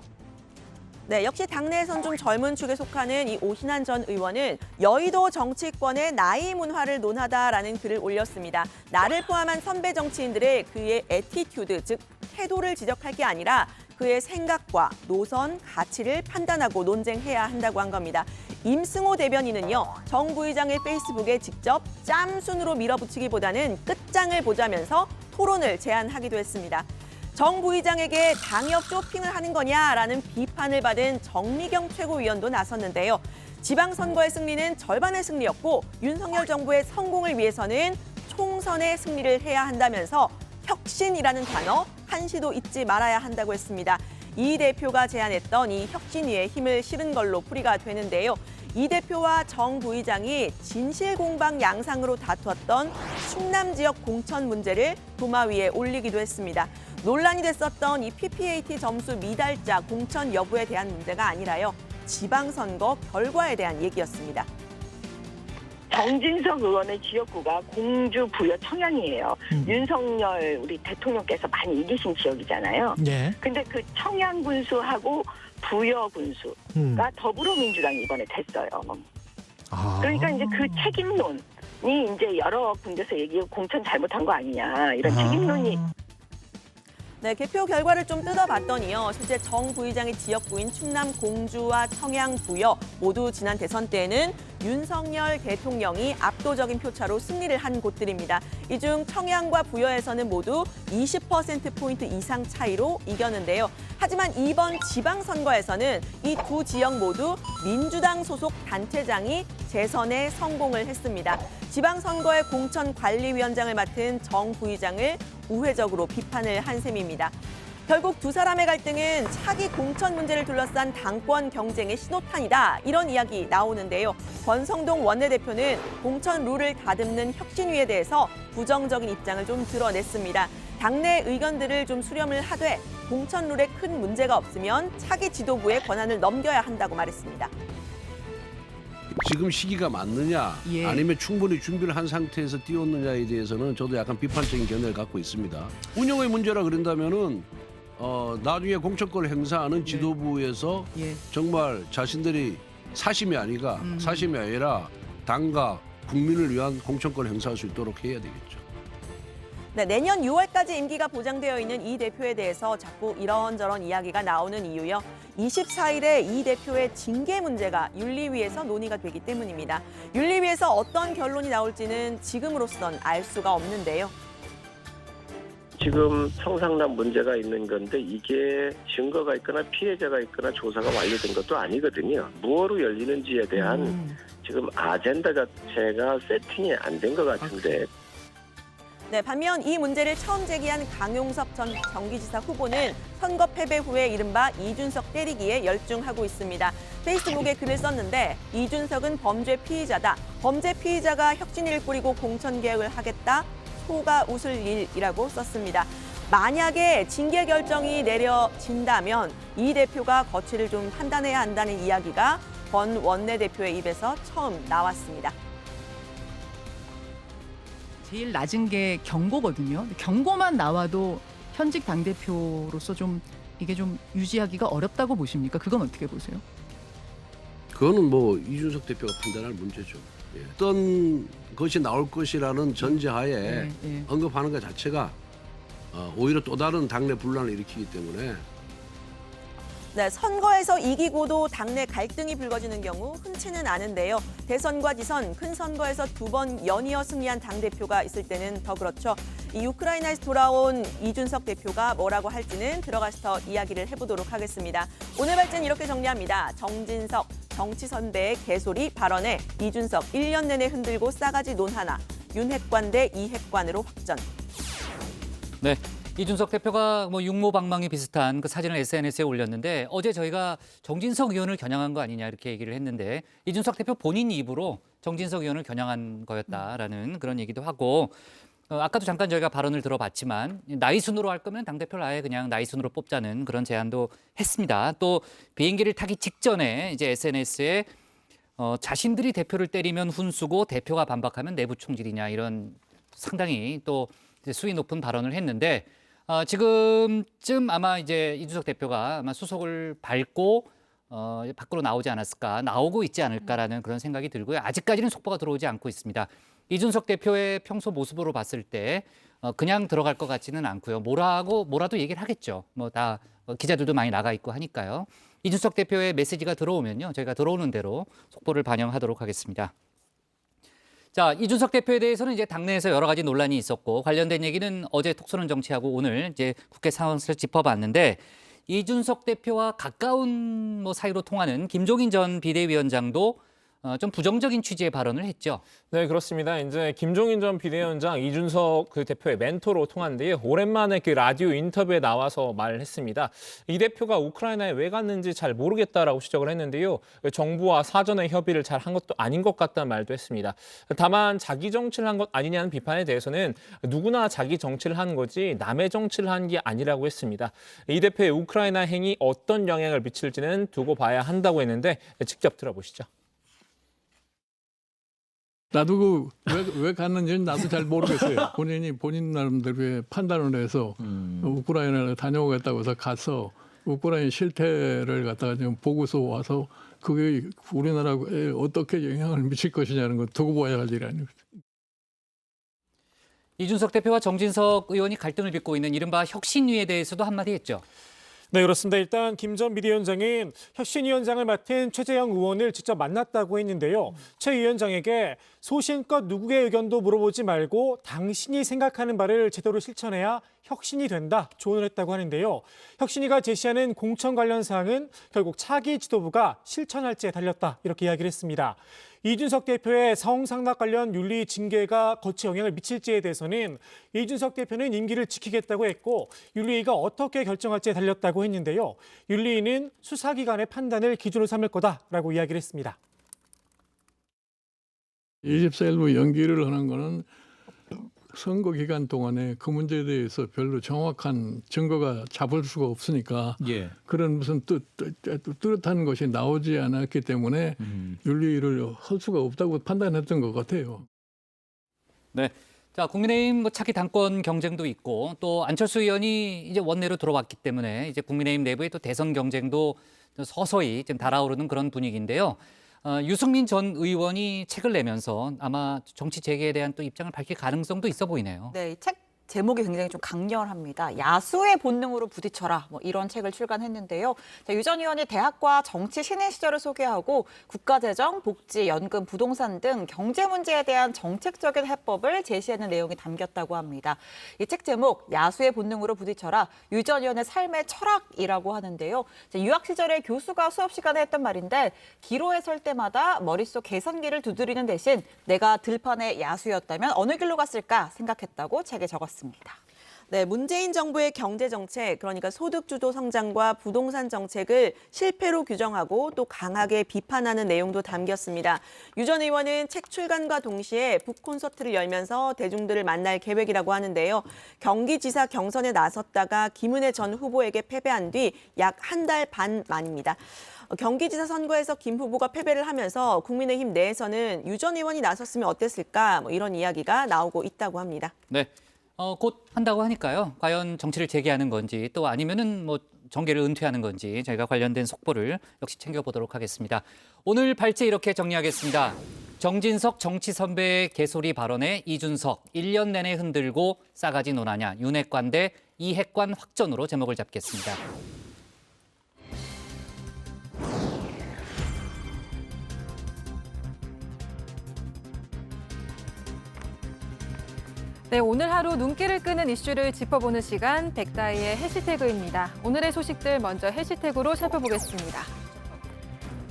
네, 역시 당내에선 좀 젊은 축에 속하는 이 오신환 전 의원은 여의도 정치권의 나이 문화를 논하다라는 글을 올렸습니다. 나를 포함한 선배 정치인들의 그의 애티튜드, 즉 태도를 지적할 게 아니라 그의 생각과 노선, 가치를 판단하고 논쟁해야 한다고 한 겁니다. 임승호 대변인은요, 정 부의장의 페이스북에 직접 짬순으로 밀어붙이기보다는 끝장을 보자면서 토론을 제안하기도 했습니다. 정 부의장에게 당역 쇼핑을 하는 거냐라는 비판을 받은 정미경 최고위원도 나섰는데요. 지방선거의 승리는 절반의 승리였고 윤석열 정부의 성공을 위해서는 총선의 승리를 해야 한다면서 혁신이라는 단어 한시도 잊지 말아야 한다고 했습니다. 이 대표가 제안했던 이 혁신위에 힘을 실은 걸로 풀이가 되는데요. 이 대표와 정 부의장이 진실공방 양상으로 다투었던 충남 지역 공천 문제를 도마 위에 올리기도 했습니다. 논란이 됐었던 이 PPAT 점수 미달자 공천 여부에 대한 문제가 아니라요. 지방선거 결과에 대한 얘기였습니다. 정진석 의원의 지역구가 공주, 부여, 청양이에요. 윤석열 우리 대통령께서 많이 이기신 지역이잖아요. 네. 근데 그 청양 군수하고 부여 군수가 더불어민주당이 이번에 됐어요. 그러니까 이제 그 책임론이 이제 여러 군데서 얘기하고 공천 잘못한 거 아니냐 이런 책임론이. 네, 개표 결과를 좀 뜯어봤더니요. 실제 정 부의장의 지역구인 충남 공주와 청양 부여 모두 지난 대선 때에는 윤석열 대통령이 압도적인 표차로 승리를 한 곳들입니다. 이 중 청양과 부여에서는 모두 20%포인트 이상 차이로 이겼는데요. 하지만 이번 지방선거에서는 이 두 지역 모두 민주당 소속 단체장이 재선에 성공을 했습니다. 지방선거의 공천관리위원장을 맡은 정 부의장을 우회적으로 비판을 한 셈입니다. 결국 두 사람의 갈등은 차기 공천 문제를 둘러싼 당권 경쟁의 신호탄이다. 이런 이야기 나오는데요. 권성동 원내대표는 공천 룰을 다듬는 혁신위에 대해서 부정적인 입장을 좀 드러냈습니다. 당내 의견들을 좀 수렴을 하되 공천 룰에 큰 문제가 없으면 차기 지도부에 권한을 넘겨야 한다고 말했습니다. 지금 시기가 맞느냐 아니면 충분히 준비를 한 상태에서 뛰었느냐에 대해서는 저도 약간 비판적인 견해를 갖고 있습니다. 운영의 문제라 그런다면은 나중에 공천권을 행사하는 지도부에서 정말 자신들이 사심이 아니라 당과 국민을 위한 공천권을 행사할 수 있도록 해야 되겠죠. 네, 내년 6월까지 임기가 보장되어 있는 이 대표에 대해서 자꾸 이런저런 이야기가 나오는 이유요. 24일에 이 대표의 징계 문제가 윤리위에서 논의가 되기 때문입니다. 윤리위에서 어떤 결론이 나올지는 지금으로선 알 수가 없는데요. 지금 청상난 문제가 있는 건데 이게 증거가 있거나 피해자가 있거나 조사가 완료된 것도 아니거든요. 무엇으로 열리는지에 대한 지금 아젠다 자체가 세팅이 안 된 것 같은데. 네, 반면 이 문제를 처음 제기한 강용석 전 경기지사 후보는 선거 패배 후에 이른바 이준석 때리기에 열중하고 있습니다. 페이스북에 글을 썼는데 이준석은 범죄 피의자다. 범죄 피의자가 혁신위를 꾸리고 공천개혁을 하겠다. 소가 웃을 일이라고 썼습니다. 만약에 징계 결정이 내려진다면 이 대표가 거취를 좀 판단해야 한다는 이야기가 권 원내대표의 입에서 처음 나왔습니다. 제일 낮은 게 경고거든요. 경고만 나와도 현직 당대표로서 좀 이게 좀 유지하기가 어렵다고 보십니까? 그건 어떻게 보세요? 그거는 뭐 이준석 대표가 판단할 문제죠. 어떤 것이 나올 것이라는 전제하에 언급하는 것 자체가 오히려 또 다른 당내 분란을 일으키기 때문에. 네, 선거에서 이기고도 당내 갈등이 불거지는 경우 흔치는 않은데요. 대선과 지선, 큰 선거에서 2번 연이어 승리한 당대표가 있을 때는 더 그렇죠. 이 우크라이나에서 돌아온 이준석 대표가 뭐라고 할지는 들어가서 더 이야기를 해보도록 하겠습니다. 오늘 발제는 이렇게 정리합니다. 정진석, 정치선대의 개소리 발언에 이준석 1년 내내 흔들고 싸가지 논하나, 윤핵관 대 이핵관으로 확전. 네. 이준석 대표가 뭐 육모방망이 비슷한 그 사진을 SNS에 올렸는데 어제 저희가 정진석 의원을 겨냥한 거 아니냐 이렇게 얘기를 했는데 이준석 대표 본인 입으로 정진석 의원을 겨냥한 거였다라는 그런 얘기도 하고 아까도 잠깐 저희가 발언을 들어봤지만 나이 순으로 할 거면 당대표를 아예 그냥 나이 순으로 뽑자는 그런 제안도 했습니다. 또 비행기를 타기 직전에 이제 SNS에 자신들이 대표를 때리면 훈수고 대표가 반박하면 내부 총질이냐 이런 상당히 또 수위 높은 발언을 했는데 지금쯤 아마 이제 이준석 대표가 아마 수속을 밟고 밖으로 나오지 않았을까, 나오고 있지 않을까라는 그런 생각이 들고요. 아직까지는 속보가 들어오지 않고 있습니다. 이준석 대표의 평소 모습으로 봤을 때 그냥 들어갈 것 같지는 않고요. 뭐라도 얘기를 하겠죠. 뭐 다 기자들도 많이 나가 있고 하니까요. 이준석 대표의 메시지가 들어오면요, 저희가 들어오는 대로 속보를 반영하도록 하겠습니다. 자, 이준석 대표에 대해서는 이제 당내에서 여러 가지 논란이 있었고 관련된 얘기는 어제 톡쏘는 정치하고 오늘 이제 국회 상황을 짚어봤는데 이준석 대표와 가까운 사이로 통하는 김종인 전 비대위원장도 좀 부정적인 취지의 발언을 했죠. 네, 그렇습니다. 이제 김종인 전 비대위원장 이준석 그 대표의 멘토로 통한데요. 오랜만에 그 라디오 인터뷰에 나와서 말을 했습니다. 이 대표가 우크라이나에 왜 갔는지 잘 모르겠다라고 지적을 했는데요. 정부와 사전에 협의를 잘 한 것도 아닌 것 같다는 말도 했습니다. 다만 자기 정치를 한 것 아니냐는 비판에 대해서는 누구나 자기 정치를 한 거지 남의 정치를 한 게 아니라고 했습니다. 이 대표의 우크라이나 행위 어떤 영향을 미칠지는 두고 봐야 한다고 했는데 직접 들어보시죠. 나도 왜 갔는지는 나도 잘 모르겠어요. 본인이 본인 나름대로의 판단을 해서 우크라이나를 다녀오겠다고 해서 가서 우크라이나 실태를 갖다가 좀 보고서 와서 그게 우리나라에 어떻게 영향을 미칠 것이냐는 거 두고 봐야 할 일이 아니거든요. 이준석 대표와 정진석 의원이 갈등을 빚고 있는 이른바 혁신위에 대해서도 한마디 했죠. 네, 그렇습니다. 일단 김 전 비대위원장은 혁신위원장을 맡은 최재형 의원을 직접 만났다고 했는데요. 최 위원장에게 소신껏 누구의 의견도 물어보지 말고 당신이 생각하는 바를 제대로 실천해야 혁신이 된다 조언을 했다고 하는데요. 혁신위가 제시하는 공천 관련 사항은 결국 차기 지도부가 실천할지에 달렸다 이렇게 이야기를 했습니다. 이준석 대표의 성상납 관련 윤리 징계가 거치에 영향을 미칠지에 대해서는 이준석 대표는 임기를 지키겠다고 했고 윤리위가 어떻게 결정할지에 달렸다고 했는데요. 윤리위는 수사기관의 판단을 기준으로 삼을 거다라고 이야기를 했습니다. 24일부 연기를 하는 거는 선거 기간 동안에 그 문제에 대해서 별로 정확한 증거가 잡을 수가 없으니까 그런 무슨 뚜렷한 것이 나오지 않았기 때문에 윤리를 할 수가 없다고 판단했던 것 같아요. 네. 자, 국민의힘 차기 당권 경쟁도 있고 또 안철수 의원이 이제 원내로 들어왔기 때문에 이제 국민의힘 내부의 또 대선 경쟁도 서서히 지금 달아오르는 그런 분위기인데요. 유승민 전 의원이 책을 내면서 아마 정치 재개에 대한 또 입장을 밝힐 가능성도 있어 보이네요. 네, 이 책 제목이 굉장히 좀 강렬합니다. 야수의 본능으로 부딪혀라. 뭐 이런 책을 출간했는데요. 유 전 의원이 대학과 정치 신인 시절을 소개하고 국가재정, 복지, 연금, 부동산 등 경제 문제에 대한 정책적인 해법을 제시하는 내용이 담겼다고 합니다. 이 책 제목 야수의 본능으로 부딪혀라. 유 전 의원의 삶의 철학이라고 하는데요. 유학 시절에 교수가 수업 시간에 했던 말인데 기로에 설 때마다 머릿속 계산기를 두드리는 대신 내가 들판의 야수였다면 어느 길로 갔을까 생각했다고 책에 적었습니다. 네, 문재인 정부의 경제 정책, 그러니까 소득 주도 성장과 부동산 정책을 실패로 규정하고 또 강하게 비판하는 내용도 담겼습니다. 유 전 의원은 책 출간과 동시에 북콘서트를 열면서 대중들을 만날 계획이라고 하는데요. 경기지사 경선에 나섰다가 김은혜 전 후보에게 패배한 뒤 약 한 달 반 만입니다. 경기지사 선거에서 김 후보가 패배를 하면서 국민의힘 내에서는 유 전 의원이 나섰으면 어땠을까 뭐 이런 이야기가 나오고 있다고 합니다. 네. 곧 한다고 하니까요. 과연 정치를 재개하는 건지 또 아니면은 뭐 정계를 은퇴하는 건지 저희가 관련된 속보를 역시 챙겨보도록 하겠습니다. 오늘 발제 이렇게 정리하겠습니다. 정진석 정치 선배의 개소리 발언에 이준석 1년 내내 흔들고 싸가지 논하냐 윤핵관 대 이핵관 확전으로 제목을 잡겠습니다. 네, 오늘 하루 눈길을 끄는 이슈를 짚어보는 시간 백다희의 해시태그입니다. 오늘의 소식들 먼저 해시태그로 살펴보겠습니다.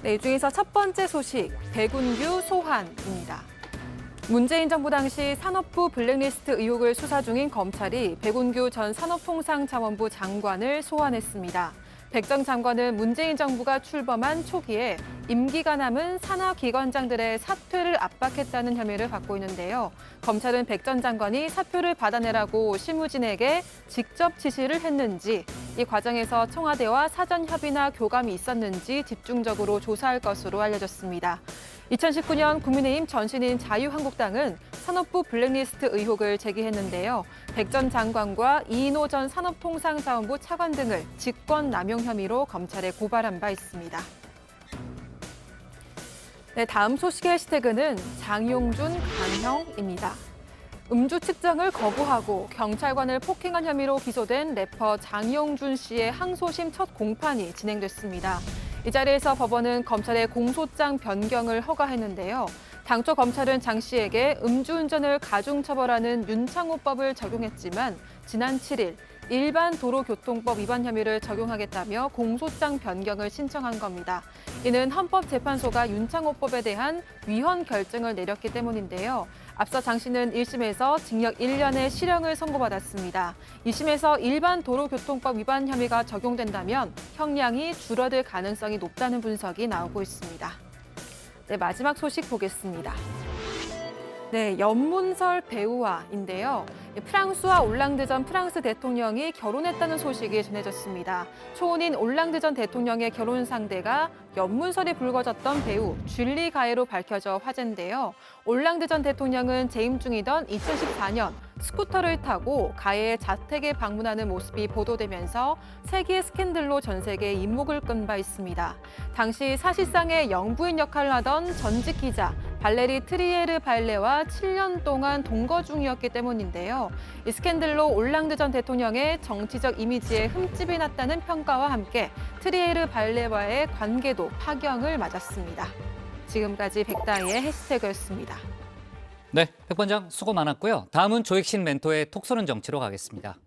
네, 이 중에서 첫 번째 소식, 백운규 소환입니다. 문재인 정부 당시 산업부 블랙리스트 의혹을 수사 중인 검찰이 백운규 전 산업통상자원부 장관을 소환했습니다. 백 전 장관은 문재인 정부가 출범한 초기에 임기가 남은 산하기관장들의 사퇴를 압박했다는 혐의를 받고 있는데요. 검찰은 백 전 장관이 사표를 받아내라고 실무진에게 직접 지시를 했는지, 이 과정에서 청와대와 사전 협의나 교감이 있었는지 집중적으로 조사할 것으로 알려졌습니다. 2019년 국민의힘 전신인 자유한국당은 산업부 블랙리스트 의혹을 제기했는데요. 백 전 장관과 이인호 전 산업통상자원부 차관 등을 직권남용 혐의로 검찰에 고발한 바 있습니다. 네, 다음 소식의 해시태그는 장용준 강형입니다. 음주 측정을 거부하고 경찰관을 폭행한 혐의로 기소된 래퍼 장용준 씨의 항소심 첫 공판이 진행됐습니다. 이 자리에서 법원은 검찰의 공소장 변경을 허가했는데요. 당초 검찰은 장 씨에게 음주운전을 가중처벌하는 윤창호법을 적용했지만 지난 7일 일반 도로교통법 위반 혐의를 적용하겠다며 공소장 변경을 신청한 겁니다. 이는 헌법재판소가 윤창호법에 대한 위헌 결정을 내렸기 때문인데요. 앞서 장 씨는 1심에서 징역 1년의 실형을 선고받았습니다. 2심에서 일반 도로교통법 위반 혐의가 적용된다면 형량이 줄어들 가능성이 높다는 분석이 나오고 있습니다. 네, 마지막 소식 보겠습니다. 네, 연문설 배우와인데요. 프랑스와 올랑드 전 프랑스 대통령이 결혼했다는 소식이 전해졌습니다. 초혼인 올랑드 전 대통령의 결혼 상대가 연문설이 불거졌던 배우 줄리 가에로 밝혀져 화제인데요. 올랑드 전 대통령은 재임 중이던 2014년 스쿠터를 타고 가해의 자택에 방문하는 모습이 보도되면서 세계 스캔들로 전 세계에 입목을 끈 바 있습니다. 당시 사실상의 영부인 역할을 하던 전직 기자 발레리 트리에르 발레와 7년 동안 동거 중이었기 때문인데요. 이 스캔들로 올랑드 전 대통령의 정치적 이미지에 흠집이 났다는 평가와 함께 트리에르 발레와의 관계도 파경을 맞았습니다. 지금까지 백다희의 해시태그였습니다. 네, 백 반장 수고 많았고요. 다음은 조익신 멘토의 톡 쏘는 정치로 가겠습니다.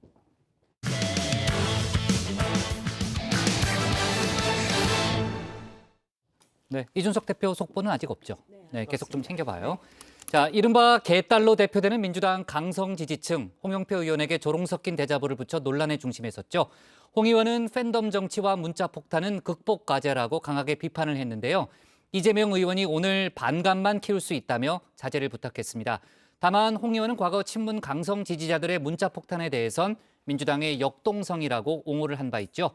네, 이준석 대표 속보는 아직 없죠. 네, 계속 좀 챙겨봐요. 자, 이른바 개딸로 대표되는 민주당 강성 지지층 홍영표 의원에게 조롱 섞인 대자보를 붙여 논란의 중심에 섰죠. 홍 의원은 팬덤 정치와 문자 폭탄은 극복 과제라고 강하게 비판을 했는데요. 이재명 의원이 오늘 반감만 키울 수 있다며 자제를 부탁했습니다. 다만 홍 의원은 과거 친문 강성 지지자들의 문자 폭탄에 대해선 민주당의 역동성이라고 옹호를 한 바 있죠.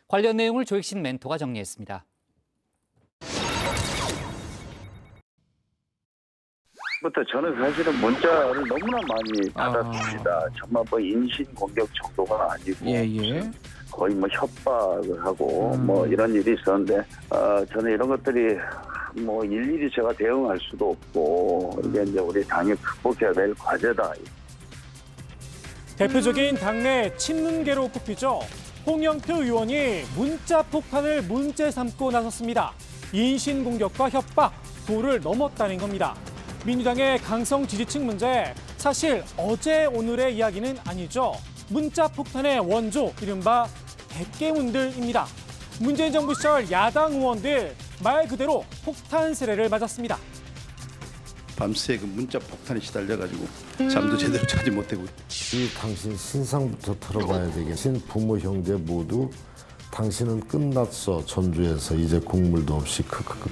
관련 내용을 조익신 멘토가 정리했습니다. 부터 저는 사실은 문자를 너무나 많이 받았습니다. 정말 뭐 인신 공격 정도가 아니고 거의 뭐 협박을 하고 뭐 이런 일이 있었는데 저는 이런 것들이 뭐 일일이 제가 대응할 수도 없고 이게 이제 우리 당이 극복해야 될 과제다. 대표적인 당내 친문계로 꼽히죠. 홍영표 의원이 문자 폭탄을 문제 삼고 나섰습니다. 인신 공격과 협박, 도를 넘었다는 겁니다. 민주당의 강성 지지층 문제, 사실 어제 오늘의 이야기는 아니죠. 문자 폭탄의 원조, 이른바 백개문들입니다. 문재인 정부 시절 야당 의원들 말 그대로 폭탄 세례를 맞았습니다. 밤새 그 문자 폭탄에 시달려가지고 잠도 제대로 자지 못하고. 이 당신 신상부터 털어봐야 되겠신 부모 형제 모두 당신은 끝났어 전주에서 이제 국물도 없이 크크크.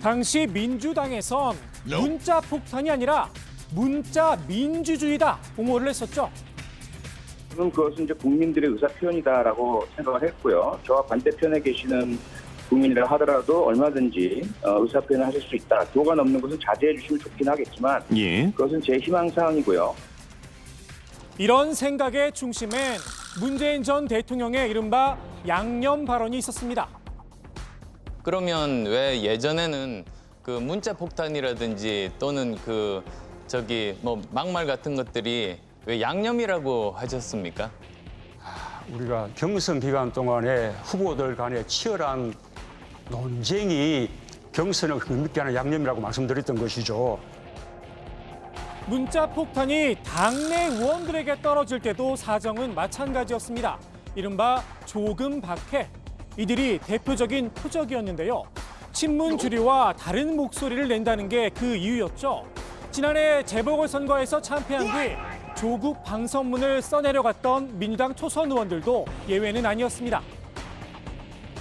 당시 민주당에선 문자 폭탄이 아니라 문자 민주주의다 옹호를 했었죠. 지금 그것은 이제 국민들의 의사 표현이다라고 생각을 했고요. 저와 반대편에 계시는 국민이라 하더라도 얼마든지 의사 표현을 하실 수 있다. 도가 넘는 것은 자제해 주시면 좋긴 하겠지만 그것은 제 희망사항이고요. 이런 생각의 중심엔 문재인 전 대통령의 이른바 양념 발언이 있었습니다. 그러면 왜 예전에는 그 문자 폭탄이라든지 또는 뭐 막말 같은 것들이 왜 양념이라고 하셨습니까? 우리가 경선 기간 동안에 후보들 간의 치열한 논쟁이 경선을 흥미있게 하는 양념이라고 말씀드렸던 것이죠. 문자 폭탄이 당내 의원들에게 떨어질 때도 사정은 마찬가지였습니다. 이른바 조금 박해. 이들이 대표적인 표적이었는데요. 친문 주류와 다른 목소리를 낸다는 게 그 이유였죠. 지난해 재보궐선거에서 참패한 뒤 조국 방선문을 써내려갔던 민주당 초선 의원들도 예외는 아니었습니다.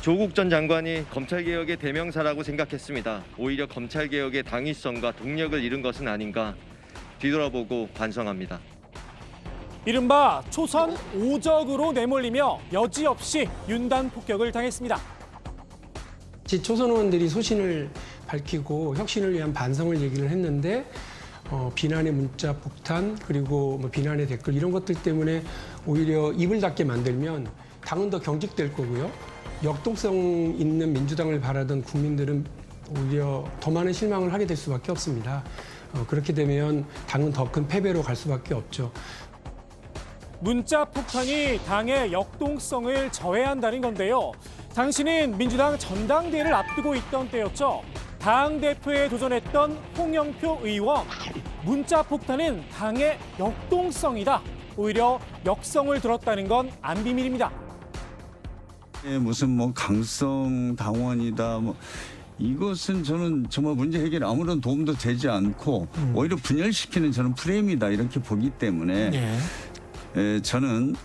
조국 전 장관이 검찰개혁의 대명사라고 생각했습니다. 오히려 검찰개혁의 당위성과 동력을 잃은 것은 아닌가 뒤돌아보고 반성합니다. 이른바 초선 오적으로 내몰리며 여지없이 윤단 폭격을 당했습니다. 초선 의원들이 소신을 밝히고 혁신을 위한 반성을 얘기를 했는데 비난의 문자 폭탄 그리고 뭐 비난의 댓글 이런 것들 때문에 오히려 입을 닫게 만들면 당은 더 경직될 거고요. 역동성 있는 민주당을 바라던 국민들은 오히려 더 많은 실망을 하게 될 수밖에 없습니다. 그렇게 되면 당은 더 큰 패배로 갈 수밖에 없죠. 문자 폭탄이 당의 역동성을 저해한다는 건데요. 당시는 민주당 전당대회를 앞두고 있던 때였죠. 당대표에 도전했던 홍영표 의원. 문자 폭탄은 당의 역동성이다. 오히려 역성을 들었다는 건 안 비밀입니다. 무슨 뭐 강성 당원이다 뭐 이것은 저는 정말 문제 해결에 아무런 도움도 되지 않고 오히려 분열시키는 저는 프레임이다 이렇게 보기 때문에 저는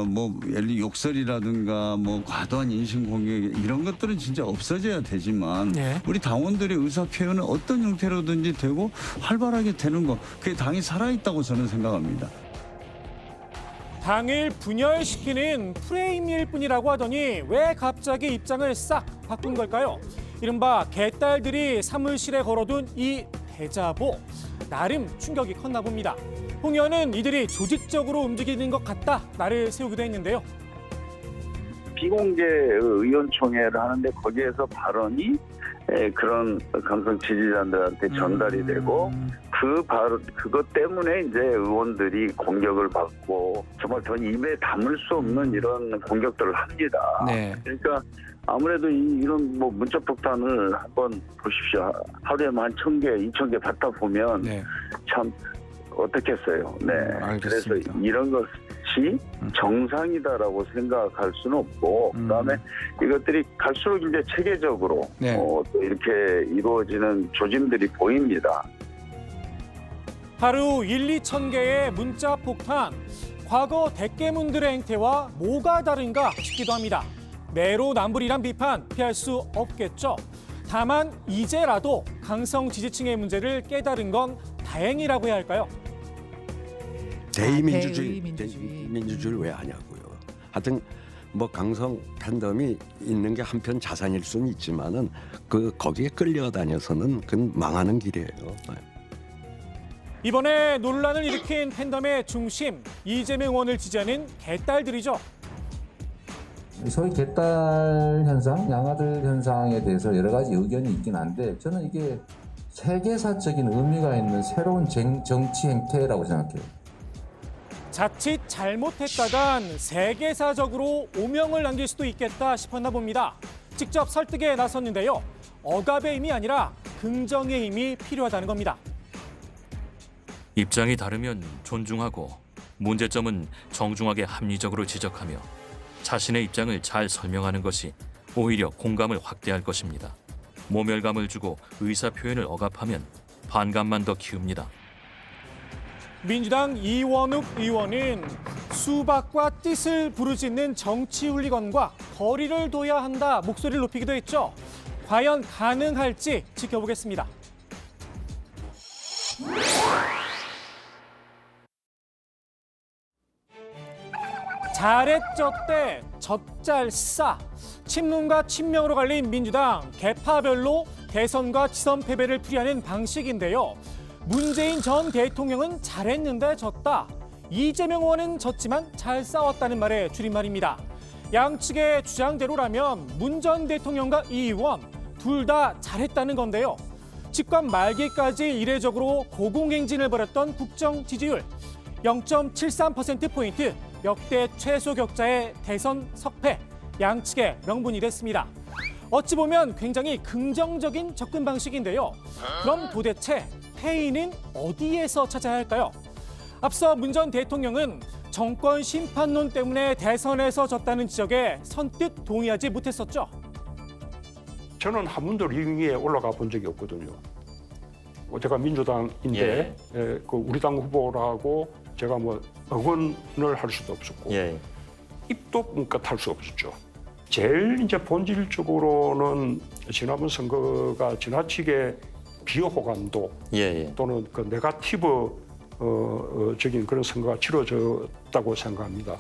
뭐 예를 들어 욕설이라든가 뭐 과도한 인신공격 이런 것들은 진짜 없어져야 되지만 우리 당원들의 의사 표현은 어떤 형태로든지 되고 활발하게 되는 거 그게 당이 살아있다고 저는 생각합니다. 당을 분열시키는 프레임일 뿐이라고 하더니 왜 갑자기 입장을 싹 바꾼 걸까요? 이른바 개딸들이 사무실에 걸어둔 이 대자보, 나름 충격이 컸나 봅니다. 홍 의원은 이들이 조직적으로 움직이는 것 같다, 날을 세우기도 했는데요. 비공개 의원총회를 하는데 거기에서 발언이 그런 강성 지지자들한테 전달이 되고 그것 때문에 이제 의원들이 공격을 받고 정말 더 입에 담을 수 없는 이런 공격들을 합니다. 네. 그러니까 아무래도 이런 뭐 문자 폭탄을 한번 보십시오. 하루에만 한 1,000개, 2,000개 받다 보면 참 어떻겠어요. 네. 그래서 이런 것이 정상이다라고 생각할 수는 없고 그다음에 이것들이 갈수록 이제 체계적으로 또 이렇게 이루어지는 조짐들이 보입니다. 하루 1-2천 개의 문자 폭탄. 과거 대깨문들의 행태와 뭐가 다른가 싶기도 합니다. 내로남불이란 비판 피할 수 없겠죠. 다만 이제라도 강성 지지층의 문제를 깨달은 건 다행이라고 해야 할까요? 대의민주주의를 왜 하냐고요. 하여튼 뭐 강성 팬덤이 있는 게 한편 자산일 수는 있지만은 거기에 끌려다녀서는 그건 망하는 길이에요. 이번에 논란을 일으킨 팬덤의 중심, 이재명 의원을 지지하는 개딸들이죠. 소위 개딸 현상, 양아들 현상에 대해서 여러 가지 의견이 있긴 한데 저는 이게 세계사적인 의미가 있는 새로운 정치 행태라고 생각해요. 자칫 잘못했다간 세계사적으로 오명을 남길 수도 있겠다 싶었나 봅니다. 직접 설득에 나섰는데요. 억압의 힘이 아니라 긍정의 힘이 필요하다는 겁니다. 입장이 다르면 존중하고 문제점은 정중하게 합리적으로 지적하며 자신의 입장을 잘 설명하는 것이 오히려 공감을 확대할 것입니다. 모멸감을 주고 의사표현을 억압하면 반감만 더 키웁니다. 민주당 이원욱 의원은 수박과 뜻을 부르짖는 정치 훌리건과 거리를 둬야 한다 목소리를 높이기도 했죠. 과연 가능할지 지켜보겠습니다. 잘했죠 때 젖잘싸. 친문과 친명으로 갈린 민주당 개파별로 대선과 지선 패배를 풀이하는 방식인데요. 문재인 전 대통령은 잘했는데 졌다. 이재명 의원은 졌지만 잘 싸웠다는 말의 줄임말입니다. 양측의 주장대로라면 문 전 대통령과 이 의원 둘 다 잘했다는 건데요. 집권 말기까지 이례적으로 고공행진을 벌였던 국정 지지율 0.73%포인트 역대 최소 격자의 대선 석패, 양측의 명분이 됐습니다. 어찌 보면 굉장히 긍정적인 접근 방식인데요. 그럼 도대체 패인은 어디에서 찾아야 할까요? 앞서 문 전 대통령은 정권 심판론 때문에 대선에서 졌다는 지적에 선뜻 동의하지 못했었죠. 저는 한 번도 링 위에 올라가 본 적이 없거든요. 제가 민주당인데 그 우리 당 후보라고 제가 뭐 응원을 할 수도 없었고 입도 뭉끗 할 수 없었죠. 제일 이제 본질적으로는 지난번 선거가 지나치게 비호감도 또는 그 네거티브적인 그런 선거가 치러졌다고 생각합니다.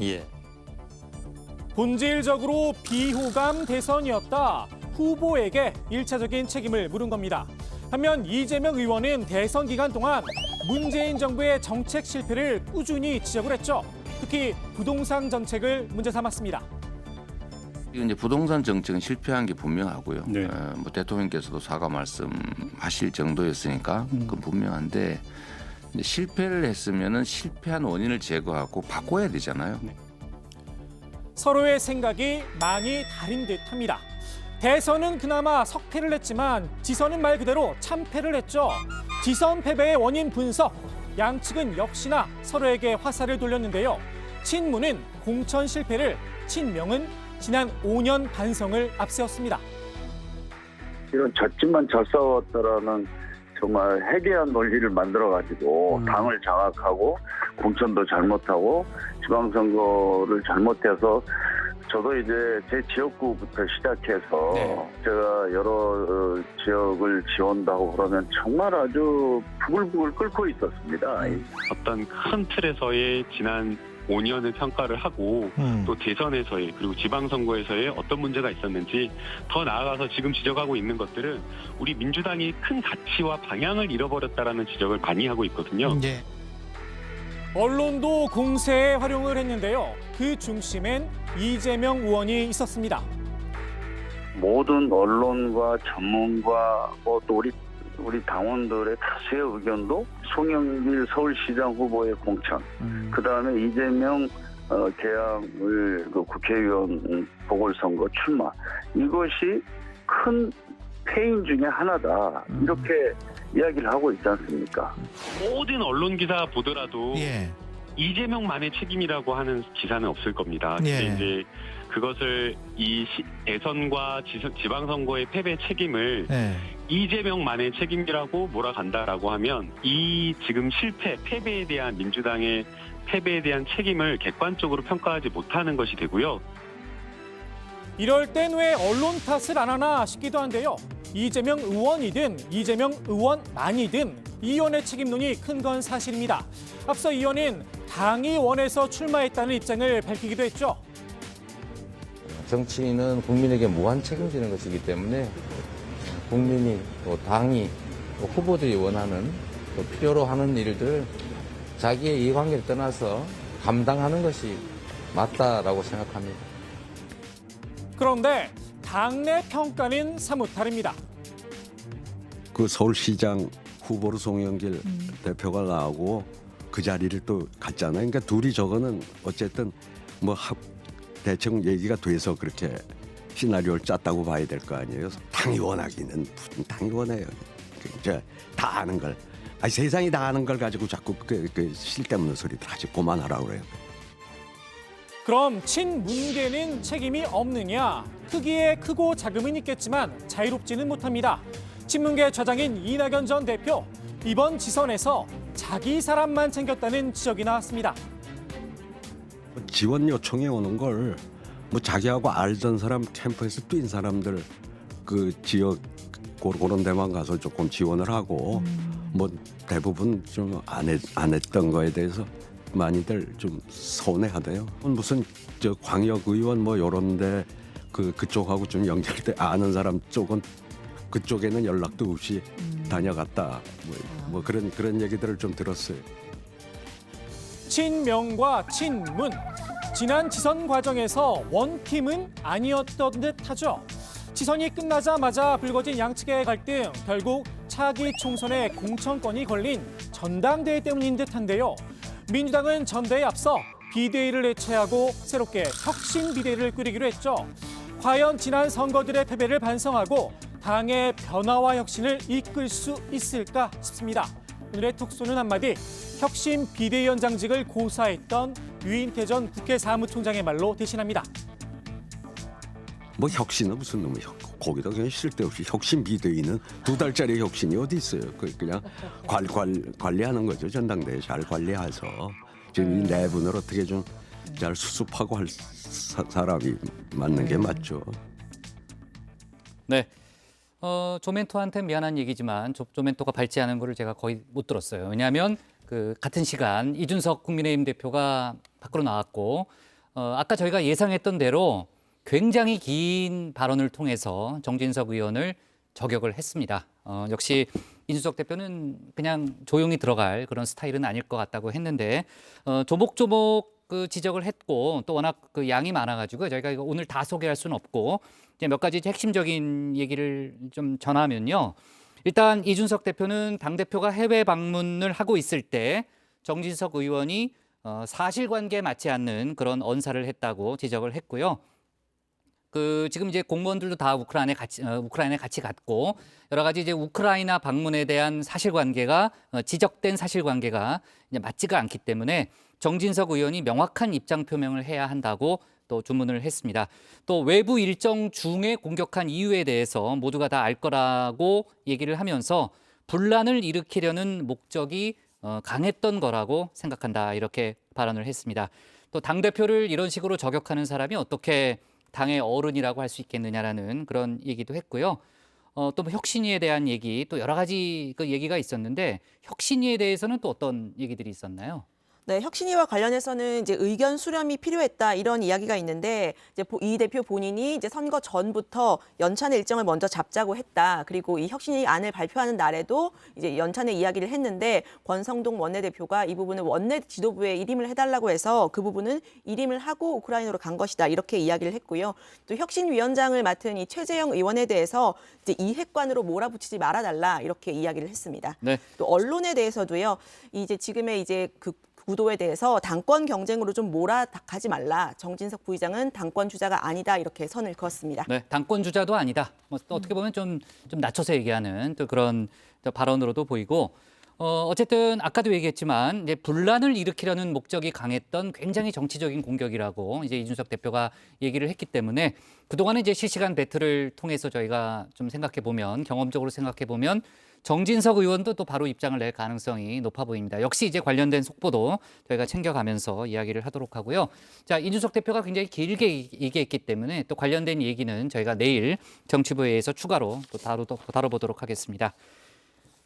본질적으로 비호감 대선이었다. 후보에게 1차적인 책임을 물은 겁니다. 반면 이재명 의원은 대선 기간 동안 문재인 정부의 정책 실패를 꾸준히 지적을 했죠. 특히 부동산 정책을 문제 삼았습니다. 이제 부동산 정책은 실패한 게 분명하고요. 뭐 대통령께서도 사과 말씀하실 정도였으니까 그건 분명한데 이제 실패를 했으면은 실패한 원인을 제거하고 바꿔야 되잖아요. 서로의 생각이 많이 다른 듯합니다. 대선은 그나마 석패를 했지만 지선은 말 그대로 참패를 했죠. 지선 패배의 원인 분석, 양측은 역시나 서로에게 화살을 돌렸는데요. 친문은 공천 실패를, 친명은 지난 5년 반성을 앞세웠습니다. 이런 졌지만 잘 싸웠다라는 정말 해괴한 논리를 만들어가지고 당을 장악하고 공천도 잘못하고 지방선거를 잘못해서 저도 이제 제 지역구부터 시작해서 제가 여러 지역을 지원다고 그러면 정말 아주 부글부글 끓고 있었습니다. 어떤 큰 틀에서의 지난 5년을 평가를 하고 또 대선에서의 그리고 지방선거에서의 어떤 문제가 있었는지 더 나아가서 지금 지적하고 있는 것들은 우리 민주당이 큰 가치와 방향을 잃어버렸다라는 지적을 많이 하고 있거든요. 언론도 공세에 활용을 했는데요. 그 중심엔 이재명 의원이 있었습니다. 모든 언론과 전문가 또 우리 당원들의 다수의 의견도 송영길 서울시장 후보의 공천, 그다음에 이재명 개항을 국회의원 보궐선거 출마, 이것이 큰 패인 중에 하나다, 이렇게 이야기를 하고 있지 않습니까? 모든 언론 기사 보더라도 이재명만의 책임이라고 하는 기사는 없을 겁니다. 근데 이제 그것을 이 대선과 지방선거의 패배 책임을 이재명만의 책임이라고 몰아간다라고 하면 이 지금 패배에 대한 민주당의 패배에 대한 책임을 객관적으로 평가하지 못하는 것이 되고요. 이럴 땐 왜 언론 탓을 안 하나 싶기도 한데요. 이재명 의원이든 이재명 의원만이든 이 의원의 책임론이 큰 건 사실입니다. 앞서 이 의원은 당이 원해서 출마했다는 입장을 밝히기도 했죠. 정치인은 국민에게 무한 책임지는 것이기 때문에 국민이 또 당이 또 후보들이 원하는 또 필요로 하는 일들 자기의 이해관계를 떠나서 감당하는 것이 맞다라고 생각합니다. 그런데 당내 평가는 사뭇 다릅니다. 그 서울시장 후보로 송영길 대표가 나오고 그 자리를 또 갔잖아요. 그러니까 둘이 저거는 어쨌든 뭐 대충 얘기가 돼서 그렇게 시나리오를 짰다고 봐야 될 거 아니에요. 당이 원하기는 무슨 당이 원해요. 이제 다 아는 걸. 아니, 세상이 다 아는 걸 가지고 자꾸 그 쓸데없는 소리들 하지 그만하라고 그래요. 그럼 친문계는 책임이 없느냐? 크기에 크고 작음은 있겠지만 자유롭지는 못합니다. 친문계 좌장인 이낙연 전 대표, 이번 지선에서 자기 사람만 챙겼다는 지적이 나왔습니다. 지원 요청이 오는 걸 뭐 자기하고 알던 사람 캠프에서 뛴 사람들 그 지역 그런 데만 가서 조금 지원을 하고 뭐 대부분 좀 안 했던 거에 대해서 많이들 좀 서운해하대요. 무슨 저 광역의원 뭐 요런데 그쪽하고 좀 연결돼 아는 사람 쪽은 그쪽에는 연락도 없이 다녀갔다. 뭐 그런 얘기들을 좀 들었어요. 친명과 친문. 지난 지선 과정에서 원팀은 아니었던 듯하죠. 지선이 끝나자마자 불거진 양측의 갈등, 결국 차기 총선에 공천권이 걸린 전당대회 때문인 듯한데요. 민주당은 전대에 앞서 비대위를 해체하고 새롭게 혁신 비대위를 꾸리기로 했죠. 과연 지난 선거들의 패배를 반성하고 당의 변화와 혁신을 이끌 수 있을까 싶습니다. 오늘의 톡쏘는 한마디, 혁신 비대위원장직을 고사했던 유인태 전 국회 사무총장의 말로 대신합니다. 뭐 혁신은 무슨 놈의 거기다 그냥 쓸데없이 혁신 비대위는 2달짜리 혁신이 어디 있어요? 그냥 관리하는 거죠. 전당대회 잘 관리해서 지금 이 내분을 어떻게 좀 잘 수습하고 할 사람이 맞는 게 맞죠. 네. 조멘토한테 미안한 얘기지만 조멘토가 밟지 않은 거를 제가 거의 못 들었어요. 왜냐하면 그 같은 시간 이준석 국민의힘 대표가 밖으로 나왔고 아까 저희가 예상했던 대로 굉장히 긴 발언을 통해서 정진석 의원을 저격을 했습니다. 역시 이준석 대표는 그냥 조용히 들어갈 그런 스타일은 아닐 것 같다고 했는데 조목조목 그 지적을 했고 또 워낙 그 양이 많아가지고 저희가 이거 오늘 다 소개할 수는 없고 이제 몇 가지 핵심적인 얘기를 좀 전하면요. 일단 이준석 대표는 당대표가 해외 방문을 하고 있을 때 정진석 의원이 사실관계에 맞지 않는 그런 언사를 했다고 지적을 했고요. 지금 이제 공무원들도 다 우크라이나에 같이 갔고 여러 가지 이제 우크라이나 방문에 대한 사실관계가 지적된 사실관계가 이제 맞지가 않기 때문에 정진석 의원이 명확한 입장 표명을 해야 한다고 또 주문을 했습니다. 또 외부 일정 중에 공격한 이유에 대해서 모두가 다 알 거라고 얘기를 하면서 분란을 일으키려는 목적이 강했던 거라고 생각한다 이렇게 발언을 했습니다. 또 당대표를 이런 식으로 저격하는 사람이 어떻게 당의 어른이라고 할 수 있겠느냐라는 그런 얘기도 했고요. 또 뭐 혁신위에 대한 얘기 또 여러 가지 그 얘기가 있었는데 혁신위에 대해서는 또 어떤 얘기들이 있었나요? 네, 혁신위와 관련해서는 이제 의견 수렴이 필요했다 이런 이야기가 있는데 이제 이 대표 본인이 이제 선거 전부터 연찬의 일정을 먼저 잡자고 했다. 그리고 이 혁신위 안을 발표하는 날에도 이제 연찬의 이야기를 했는데 권성동 원내대표가 이 부분을 원내 지도부에 일임을 해달라고 해서 그 부분은 일임을 하고 우크라이나로 간 것이다 이렇게 이야기를 했고요. 또 혁신위원장을 맡은 이 최재형 의원에 대해서 이제 이핵관으로 몰아붙이지 말아달라 이렇게 이야기를 했습니다. 네. 또 언론에 대해서도요. 이제 지금의 이제 그 구도에 대해서 당권 경쟁으로 좀 몰아가지 말라. 정진석 부의장은 당권 주자가 아니다. 이렇게 선을 그었습니다. 네, 당권 주자도 아니다. 뭐 어떻게 보면 좀 낮춰서 얘기하는 또 그런 발언으로도 보이고 어쨌든 아까도 얘기했지만 이제 분란을 일으키려는 목적이 강했던 굉장히 정치적인 공격이라고 이제 이준석 대표가 얘기를 했기 때문에 그동안에 이제 실시간 배틀을 통해서 저희가 좀 생각해 보면 경험적으로 생각해 보면 정진석 의원도 또 바로 입장을 낼 가능성이 높아 보입니다. 역시 이제 관련된 속보도 저희가 챙겨가면서 이야기를 하도록 하고요. 자, 이준석 대표가 굉장히 길게 얘기했기 때문에 또 관련된 얘기는 저희가 내일 정치부회에서 추가로 또 다뤄보도록 하겠습니다.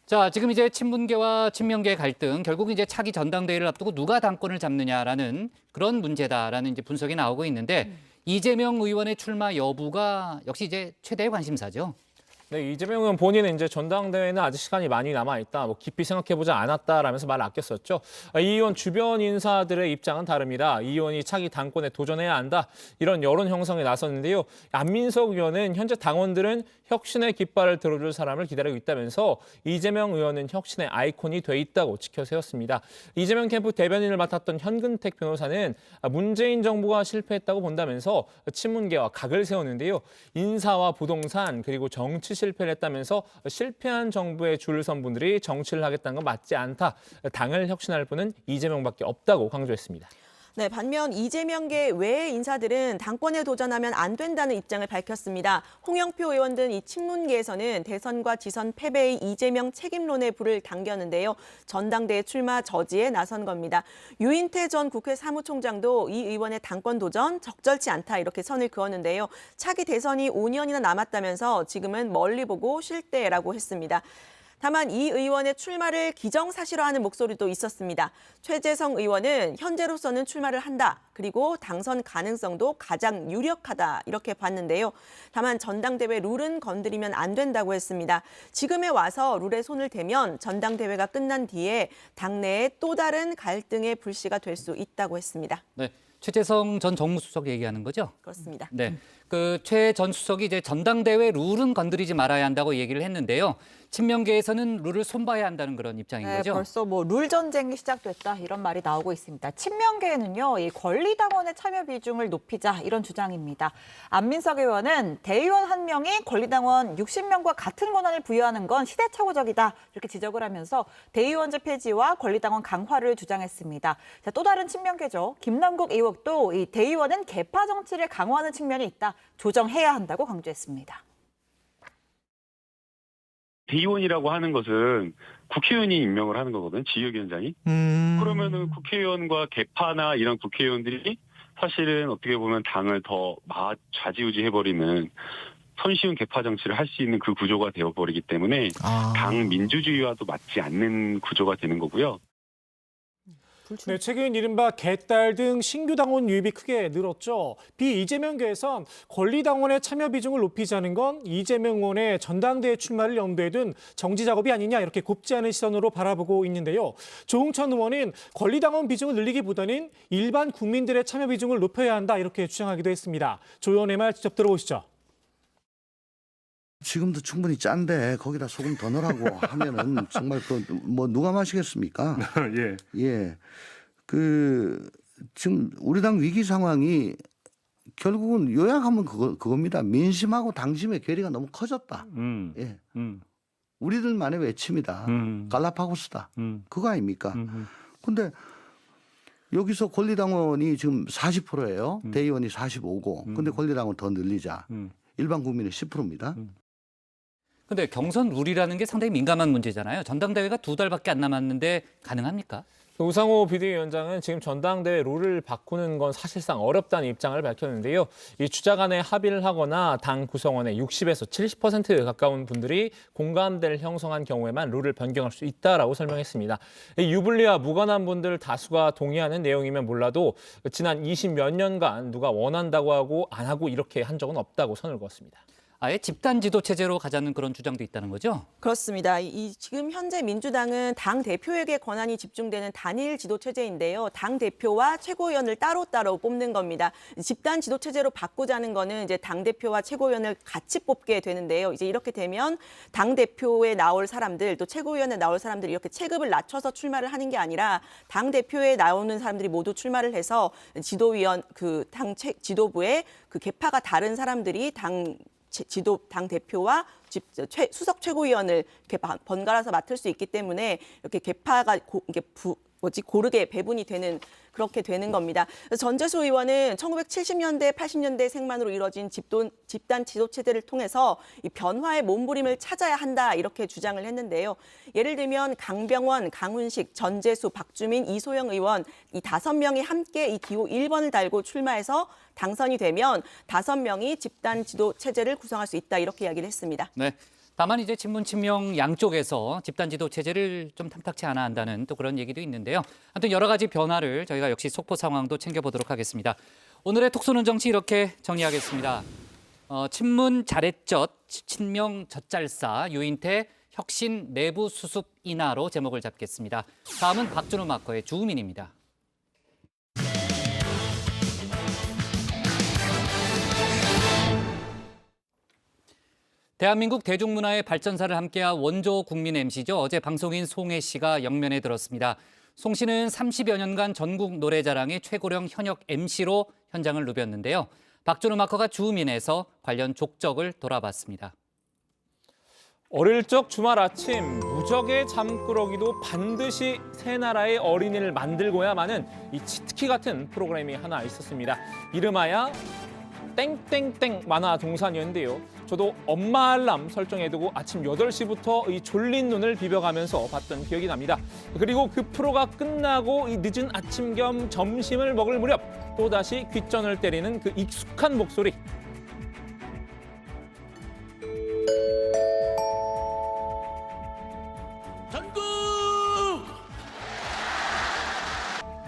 자, 지금 이제 친문계와 친명계 갈등, 결국 이제 차기 전당대회를 앞두고 누가 당권을 잡느냐라는 그런 문제다라는 이제 분석이 나오고 있는데 이재명 의원의 출마 여부가 역시 이제 최대의 관심사죠. 네, 이재명 의원 본인은 이제 전당대회는 아직 시간이 많이 남아있다, 뭐 깊이 생각해보지 않았다라면서 말을 아꼈었죠. 이 의원 주변 인사들의 입장은 다릅니다. 이 의원이 차기 당권에 도전해야 한다, 이런 여론 형성에 나섰는데요. 안민석 의원은 현재 당원들은 혁신의 깃발을 들어줄 사람을 기다리고 있다면서 이재명 의원은 혁신의 아이콘이 돼 있다고 지켜세웠습니다. 이재명 캠프 대변인을 맡았던 현근택 변호사는 문재인 정부가 실패했다고 본다면서 친문계와 각을 세웠는데요. 인사와 부동산 그리고 정치 실패를 했다면서 실패한 정부에 줄 선 분들이 정치를 하겠다는 건 맞지 않다. 당을 혁신할 분은 이재명밖에 없다고 강조했습니다. 네, 반면 이재명계 외의 인사들은 당권에 도전하면 안 된다는 입장을 밝혔습니다. 홍영표 의원 등 이 친문계에서는 대선과 지선 패배의 이재명 책임론에 불을 당겼는데요. 전당대회 출마 저지에 나선 겁니다. 유인태 전 국회 사무총장도 이 의원의 당권 도전 적절치 않다 이렇게 선을 그었는데요. 차기 대선이 5년이나 남았다면서 지금은 멀리 보고 쉴 때라고 했습니다. 다만 이 의원의 출마를 기정사실화하는 목소리도 있었습니다. 최재성 의원은 현재로서는 출마를 한다. 그리고 당선 가능성도 가장 유력하다. 이렇게 봤는데요. 다만 전당대회 룰은 건드리면 안 된다고 했습니다. 지금에 와서 룰에 손을 대면 전당대회가 끝난 뒤에 당내에 또 다른 갈등의 불씨가 될 수 있다고 했습니다. 네, 최재성 전 정무수석 얘기하는 거죠? 그렇습니다. 네, 그 최 전 수석이 이제 전당대회 룰은 건드리지 말아야 한다고 얘기를 했는데요. 친명계에서는 룰을 손봐야 한다는 그런 입장인 네, 거죠? 벌써 뭐 룰 전쟁이 시작됐다 이런 말이 나오고 있습니다. 친명계에는요, 이 권리당원의 참여 비중을 높이자 이런 주장입니다. 안민석 의원은 대의원 한 명이 권리당원 60명과 같은 권한을 부여하는 건 시대착오적이다 이렇게 지적을 하면서 대의원제 폐지와 권리당원 강화를 주장했습니다. 자, 또 다른 친명계죠. 김남국 의원도 이 대의원은 계파 정치를 강화하는 측면이 있다, 조정해야 한다고 강조했습니다. 대의원이라고 하는 것은 국회의원이 임명을 하는 거거든요. 지역위원장이. 그러면은 국회의원과 개파나 이런 국회의원들이 사실은 어떻게 보면 당을 더 좌지우지해버리는 손쉬운 개파 정치를 할 수 있는 그 구조가 되어버리기 때문에 당 민주주의와도 맞지 않는 구조가 되는 거고요. 네, 최근 이른바 개딸 등 신규 당원 유입이 크게 늘었죠. 비이재명계에선 권리당원의 참여 비중을 높이자는 건 이재명 의원의 전당대회 출마를 염두에 둔 정치 작업이 아니냐 이렇게 곱지 않은 시선으로 바라보고 있는데요. 조홍천 의원은 권리당원 비중을 늘리기보다는 일반 국민들의 참여 비중을 높여야 한다 이렇게 주장하기도 했습니다. 조 의원의 말 직접 들어보시죠. 지금도 충분히 짠데 거기다 소금 더 넣으라고 하면은 정말 뭐 누가 마시겠습니까? 예. 지금 우리 당 위기 상황이 결국은 요약하면 그겁니다. 민심하고 당심의 괴리가 너무 커졌다. 예. 우리들만의 외침이다. 갈라파고스다. 그거 아닙니까? 근데 여기서 권리당원이 지금 40%예요. 대의원이 45고. 근데 권리당원 더 늘리자. 일반 국민의 10%입니다. 근데 경선 룰이라는 게 상당히 민감한 문제잖아요. 전당대회가 2달밖에 안 남았는데 가능합니까? 우상호 비대위원장은 지금 전당대회 룰을 바꾸는 건 사실상 어렵다는 입장을 밝혔는데요. 이 주자 간에 합의를 하거나 당 구성원의 60에서 70%에 가까운 분들이 공감대를 형성한 경우에만 룰을 변경할 수 있다라고 설명했습니다. 이 유불리와 무관한 분들 다수가 동의하는 내용이면 몰라도 지난 20몇 년간 누가 원한다고 하고 안 하고 이렇게 한 적은 없다고 선을 그었습니다. 아예 집단 지도 체제로 가자는 그런 주장도 있다는 거죠? 그렇습니다. 지금 현재 민주당은 당 대표에게 권한이 집중되는 단일 지도 체제인데요. 당 대표와 최고위원을 따로따로 뽑는 겁니다. 집단 지도 체제로 바꾸자는 거는 이제 당 대표와 최고위원을 같이 뽑게 되는데요. 이제 이렇게 되면 당 대표에 나올 사람들 또 최고위원에 나올 사람들이 이렇게 체급을 낮춰서 출마를 하는 게 아니라 당 대표에 나오는 사람들이 모두 출마를 해서 지도위원 당 지도부에 그 계파가 다른 사람들이 당 대표와 수석 최고위원을 이렇게 번갈아서 맡을 수 있기 때문에 이렇게 계파가 고르게 배분이 되는 그렇게 되는 겁니다. 전재수 의원은 1970년대, 80년대 생만으로 이뤄진 집단 지도 체제를 통해서 이 변화의 몸부림을 찾아야 한다 이렇게 주장을 했는데요. 예를 들면 강병원, 강훈식, 전재수, 박주민, 이소영 의원 이 5명이 함께 이 기호 1번을 달고 출마해서 당선이 되면 5명이 집단 지도 체제를 구성할 수 있다 이렇게 이야기를 했습니다. 네. 다만 이제 친문 친명 양쪽에서 집단 지도 체제를 좀 탐탁치 않아 한다는 또 그런 얘기도 있는데요. 아무튼 여러 가지 변화를 저희가 역시 속보 상황도 챙겨보도록 하겠습니다. 오늘의 톡쏘는 정치 이렇게 정리하겠습니다. 친문 잘했젓, 친명 젖잘싸, 유인태 혁신 내부 수습 인하로 제목을 잡겠습니다. 다음은 박준호 마커의 주우민입니다. 대한민국 대중문화의 발전사를 함께한 원조 국민 MC죠. 어제 방송인 송혜 씨가 영면에 들었습니다. 송 씨는 30여 년간 전국 노래자랑의 최고령 현역 MC로 현장을 누볐는데요. 박준호 마커가 주우민에서 관련 족적을 돌아봤습니다. 어릴 적 주말 아침 무적의 잠꾸러기도 반드시 새 나라의 어린이를 만들고야마는 이 치트키 같은 프로그램이 하나 있었습니다. 이름하여 땡땡땡 만화 동산이었는데요. 저도 엄마 알람 설정해두고 아침 8시부터 이 졸린 눈을 비벼가면서 봤던 기억이 납니다. 그리고 그 프로가 끝나고 이 늦은 아침 겸 점심을 먹을 무렵 또다시 귓전을 때리는 그 익숙한 목소리. 전국!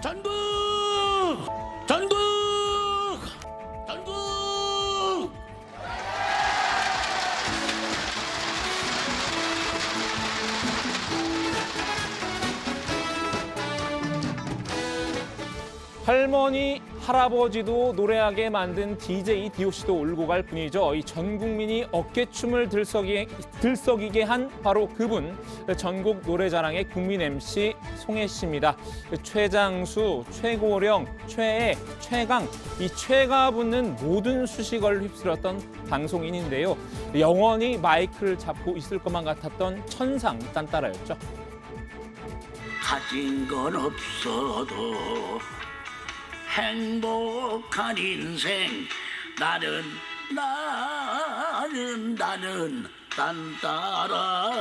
전국! 전국! 전국! 할머니, 할아버지도 노래하게 만든 DJ DOC도 울고 갈 뿐이죠. 이 전 국민이 어깨춤을 들썩이게 한 바로 그분, 전국 노래자랑의 국민 MC 송혜 씨입니다. 최장수, 최고령, 최애, 최강, 이 최가 붙는 모든 수식어를 휩쓸었던 방송인인데요. 영원히 마이크를 잡고 있을 것만 같았던 천상 딴따라였죠. 가진 건 없어도 행복한 인생 나는 딴따라.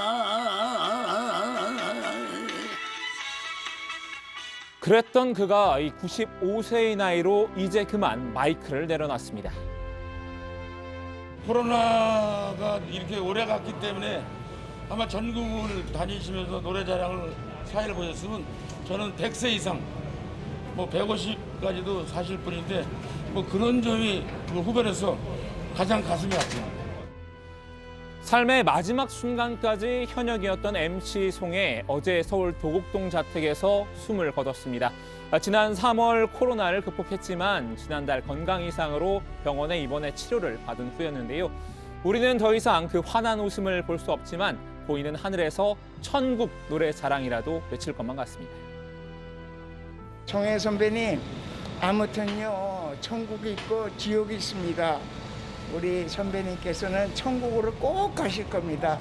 그랬던 그가 95세의 나이로 이제 그만 마이크를 내려놨습니다. 코로나가 이렇게 오래 갔기 때문에 아마 전국을 다니시면서 노래자랑을 사회를 보셨으면 저는 100세 이상 뭐 150까지도 사실 뿐인데 뭐 그런 점이 후배로서 가장 가슴이 아픕니다. 삶의 마지막 순간까지 현역이었던 MC 송혜 어제 서울 도곡동 자택에서 숨을 거뒀습니다. 지난 3월 코로나를 극복했지만 지난달 건강 이상으로 병원에 입원해 치료를 받은 후였는데요. 우리는 더 이상 그 환한 웃음을 볼 수 없지만 보이는 하늘에서 천국 노래 자랑이라도 외칠 것만 같습니다. 송혜 선배님, 아무튼요 천국이 있고 지옥이 있습니다. 우리 선배님께서는 천국으로 꼭 가실 겁니다.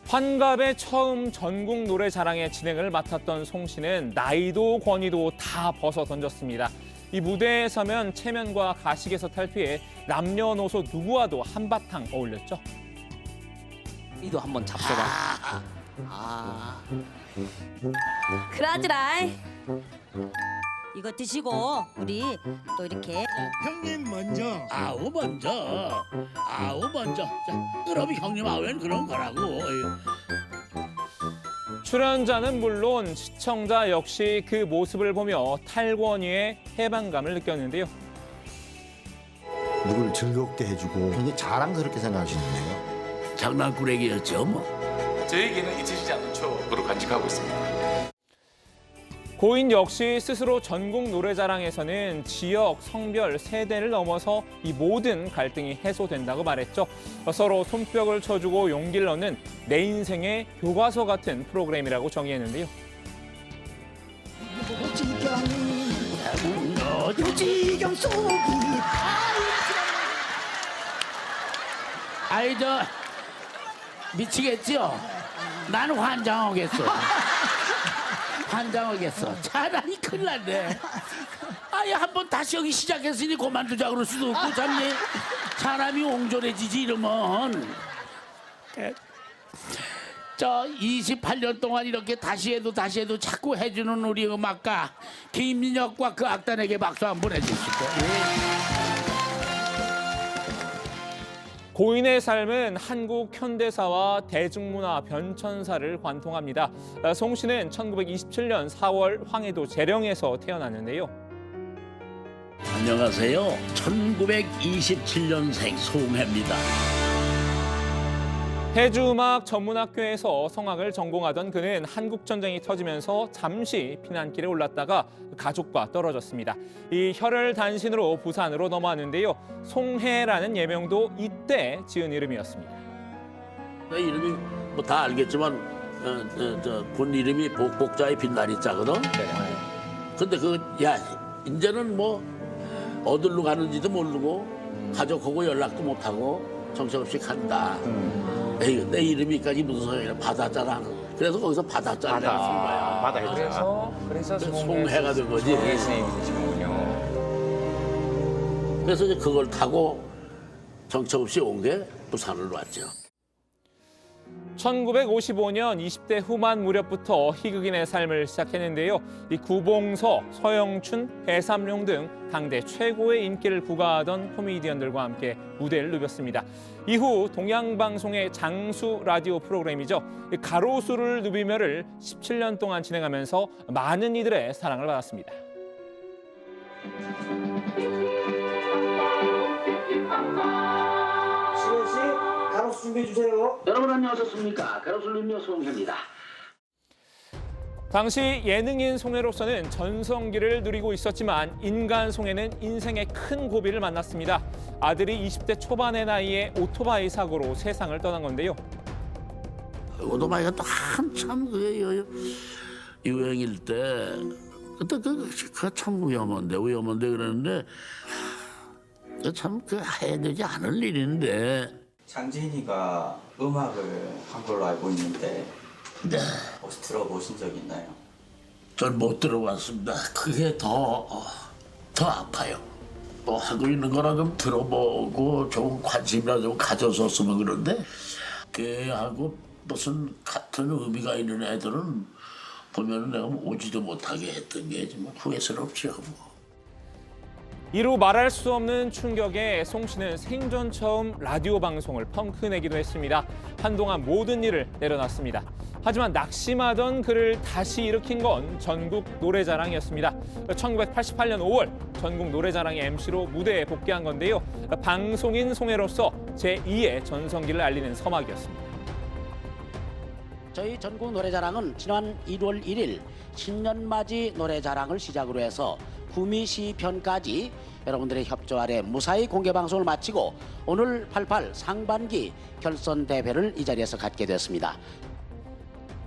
환갑에 처음 전국 노래자랑의 진행을 맡았던 송 씨는 나이도 권위도 다 벗어 던졌습니다. 이 무대에 서면 체면과 가식에서 탈피해 남녀노소 누구와도 한바탕 어울렸죠. 이도 한번 잡숴봐. 그러지라. 이거 드시고 우리 또 이렇게 형님 먼저. 아우 먼저. 자, 그럼 형님 아우엔 그런 거라고. 출연자는 물론 시청자 역시 그 모습을 보며 탈권위의 해방감을 느꼈는데요. 누굴 즐겁게 해주고 굉장히 자랑스럽게 생각하시는데요. 장난꾸러기였죠 뭐. 저에게는 잊히지 않는 추억으로 간직하고 있습니다. 고인 역시 스스로 전국 노래자랑에서는 지역, 성별, 세대를 넘어서 이 모든 갈등이 해소된다고 말했죠. 서로 손뼉을 쳐주고 용기를 얻는 내 인생의 교과서 같은 프로그램이라고 정의했는데요. 지경 속이 아이 저 미치겠죠? 나는 환장하겠어. 차라리 큰일 났네. 아예 한번 다시 여기 시작했으니 그만두자 그럴 수도 없고 참니 사람이 옹졸해지지 이러면. 저 28년 동안 이렇게 다시 해도 자꾸 해주는 우리 음악가 김민혁과 그 악단에게 박수 한번 해주시고. 고인의 삶은 한국 현대사와 대중문화 변천사를 관통합니다. 송 씨는 1927년 4월 황해도 재령에서 태어났는데요. 안녕하세요. 1927년생 송해입니다. 해주음악 전문학교에서 성악을 전공하던 그는 한국전쟁이 터지면서 잠시 피난길에 올랐다가 가족과 떨어졌습니다. 이 혈혈단신으로 부산으로 넘어왔는데요. 송해라는 예명도 이때 지은 이름이었습니다. 내 이름이 뭐 다 알겠지만 본 이름이 복자의 빛나리 자거든. 근데 이제는 뭐 어디로 가는지도 모르고 가족하고 연락도 못하고 정신없이 간다. 내 이름이까지 무슨 소용이야. 바다자랑. 그래서 거기서 바다자랑 쓴 거야. 바다에서. 그래서 송해가 된 거지. 스님이 되시군요. 그래서 이제 그걸 타고 정처없이 온 게 부산으로 왔죠. 1955년 20대 후반 무렵부터 희극인의 삶을 시작했는데요. 이 구봉서, 서영춘, 배삼룡 등 당대 최고의 인기를 구가하던 코미디언들과 함께 무대를 누볐습니다. 이후 동양방송의 장수 라디오 프로그램이죠. 가로수를 누비며를 17년 동안 진행하면서 많은 이들의 사랑을 받았습니다. 가로수 준비해 주세요. 여러분 안녕하셨습니까? 가로수 누비며 송해입니다. 당시 예능인 송해로서는 전성기를 누리고 있었지만 인간 송해는 인생의 큰 고비를 만났습니다. 아들이 20대 초반의 나이에 오토바이 사고로 세상을 떠난 건데요. 오토바이가 또 한참 유행일 때 그때 그 참 위험한데 그러는데 참 해야 되지 않을 일인데. 장진이가 음악을 한 걸로 알고 있는데 혹시 들어보신 적 있나요? 전 못 들어봤습니다. 그게 더 아파요. 뭐 하고 있는 거나 좀 들어보고 좀 관심이나 좀 가져섰으면 그런데 걔하고 무슨 같은 의미가 있는 애들은 보면 내가 오지도 못하게 했던 게 좀 후회스럽죠. 이루 말할 수 없는 충격에 송 씨는 생전 처음 라디오 방송을 펑크내기도 했습니다. 한동안 모든 일을 내려놨습니다. 하지만 낙심하던 그를 다시 일으킨 건 전국 노래자랑이었습니다. 1988년 5월 전국 노래자랑의 MC로 무대에 복귀한 건데요. 방송인 송해로서 제2의 전성기를 알리는 서막이었습니다. 저희 전국 노래자랑은 지난 1월 1일 신년맞이 노래자랑을 시작으로 해서 구미 시편까지 여러분들의 협조 아래 무사히 공개방송을 마치고 오늘 88 상반기 결선 대회를 이 자리에서 갖게 되었습니다.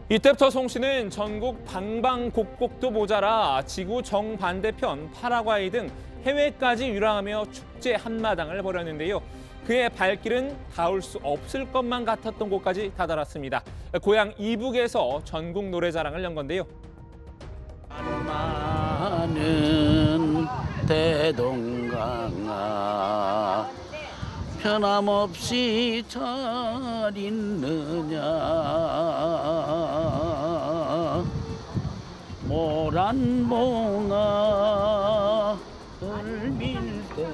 이때부터 송 씨는 전국 방방곡곡도 모자라 지구 정반대편 파라과이 등 해외까지 유랑하며 축제 한마당을 벌였는데요. 그의 발길은 닿을 수 없을 것만 같았던 곳까지 다다랐습니다. 고향 이북에서 전국 노래자랑을 연 건데요. 나는 대동강아 변함없이 잘 있느냐 단봉아 들밀대야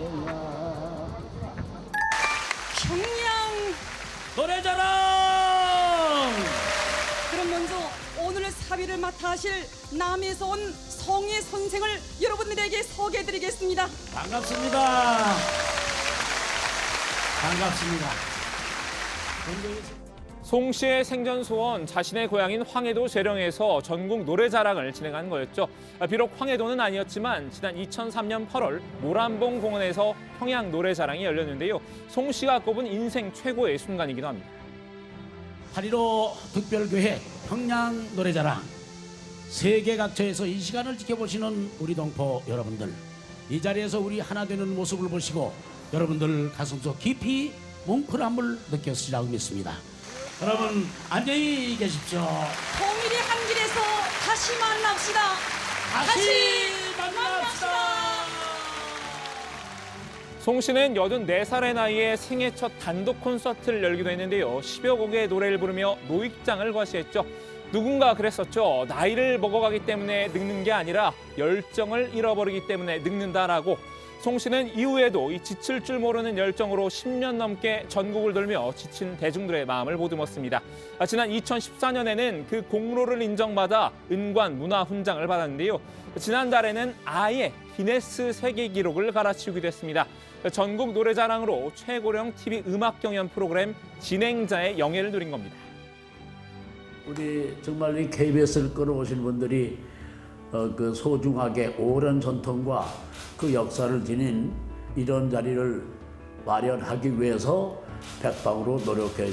평양 노래자랑. 그럼 먼저 오늘 사비를 맡아 하실 남에서 온 성희 선생을 여러분들에게 소개해드리겠습니다. 반갑습니다. 반갑습니다. 송 씨의 생전 소원, 자신의 고향인 황해도 재령에서 전국 노래자랑을 진행한 거였죠. 비록 황해도는 아니었지만 지난 2003년 8월 모란봉 공원에서 평양 노래자랑이 열렸는데요. 송 씨가 꼽은 인생 최고의 순간이기도 합니다. 8.15 특별교회 평양 노래자랑, 세계 각처에서 이 시간을 지켜보시는 우리 동포 여러분들, 이 자리에서 우리 하나 되는 모습을 보시고 여러분들 가슴속 깊이 뭉클함을 느꼈으리라고 믿습니다. 여러분 안녕히 계십시오. 통일의 한 길에서 다시 만납시다. 다시 만납시다. 송 씨는 84살의 나이에 생애 첫 단독 콘서트를 열기도 했는데요. 10여 곡의 노래를 부르며 노익장을 과시했죠. 누군가 그랬었죠. 나이를 먹어가기 때문에 늙는 게 아니라 열정을 잃어버리기 때문에 늙는다라고. 송 씨는 이후에도 이 지칠 줄 모르는 열정으로 10년 넘게 전국을 돌며 지친 대중들의 마음을 보듬었습니다. 지난 2014년에는 그 공로를 인정받아 은관 문화훈장을 받았는데요. 지난달에는 아예 기네스 세계 기록을 갈아치우기도 했습니다. 전국 노래자랑으로 최고령 TV 음악 경연 프로그램 진행자의 영예를 누린 겁니다. 우리 정말 이 KBS를 끌어오신 분들이 그 소중하게 오랜 전통과 그 역사를 지닌 이런 자리를 마련하기 위해서 백방으로 노력해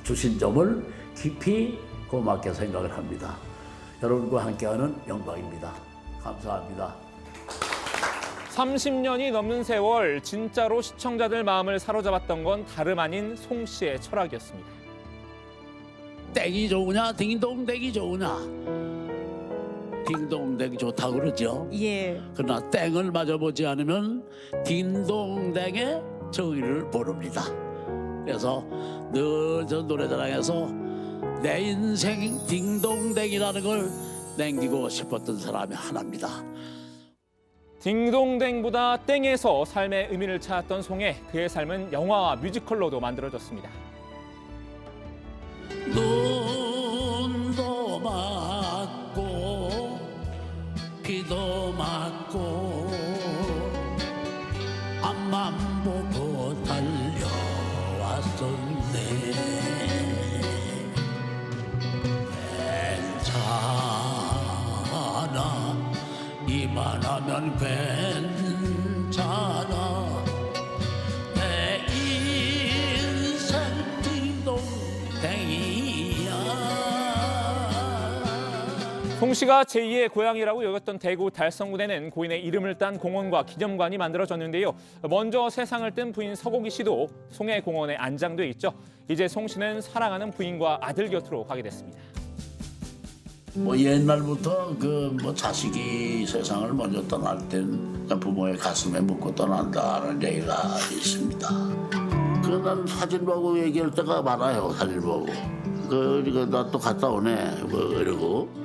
주신 점을 깊이 고맙게 생각을 합니다. 여러분과 함께하는 영광입니다. 감사합니다. 30년이 넘는 세월, 진짜로 시청자들 마음을 사로잡았던 건 다름 아닌 송 씨의 철학이었습니다. 땡이 좋으냐 딩동댕이 좋으냐, 딩동댕 좋다고 그러죠. 예. 그러나 땡을 맞아보지 않으면 딩동댕의 정의를 모릅니다. 그래서 늘 저 노래자랑에서 내 인생 딩동댕이라는 걸 남기고 싶었던 사람이 하나입니다. 딩동댕보다 땡에서 삶의 의미를 찾았던 송해, 그의 삶은 영화와 뮤지컬로도 만들어졌습니다. 눈도 맞고 비도 맞고 앞만 보고 달려왔었네. 괜찮아, 이만하면 괜찮아. 내 인생 딩동댕이야. 송 씨가 제2의 고향이라고 여겼던 대구 달성군에는 고인의 이름을 딴 공원과 기념관이 만들어졌는데요. 먼저 세상을 뜬 부인 서고기 씨도 송해 공원에 안장돼 있죠. 이제 송 씨는 사랑하는 부인과 아들 곁으로 가게 됐습니다. 뭐 옛날부터 그 뭐 자식이 세상을 먼저 떠날 땐 부모의 가슴에 묻고 떠난다는 얘기가 있습니다. 난 사진 보고 얘기할 때가 많아요. 사진 보고 나 또 갔다 오네 뭐 이러고.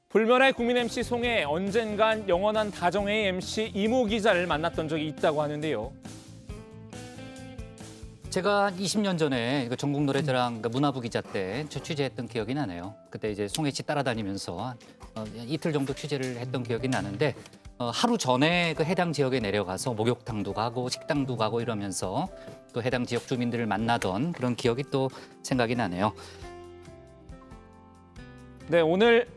불멸의 국민 MC 송해, 언젠간 영원한 다정의 MC 이모 기자를 만났던 적이 있다고 하는데요. 제가 한 20년 전에 전국 노래자랑 문화부 기자 때 취재했던 기억이 나네요. 그때 이제 송혜 씨 따라다니면서 이틀 정도 취재를 했던 기억이 나는데 하루 전에 그 해당 지역에 내려가서 목욕탕도 가고 식당도 가고 이러면서 또 해당 지역 주민들을 만나던 그런 기억이 또 생각이 나네요. 네, 오늘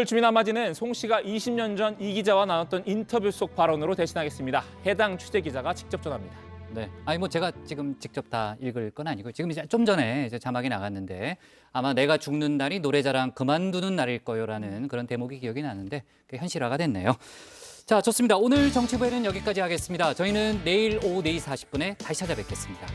주민 한마디는 송 씨가 20년 전 이 기자와 나눴던 인터뷰 속 발언으로 대신하겠습니다. 해당 취재 기자가 직접 전합니다. 네, 아니 뭐 제가 지금 직접 다 읽을 건 아니고 지금 이제 좀 전에 이제 자막이 나갔는데 아마 내가 죽는 날이 노래자랑 그만두는 날일 거요라는 그런 대목이 기억이 나는데 그게 현실화가 됐네요. 자, 좋습니다. 오늘 정치부에는 여기까지 하겠습니다. 저희는 내일 오후 4시 40분에 다시 찾아뵙겠습니다.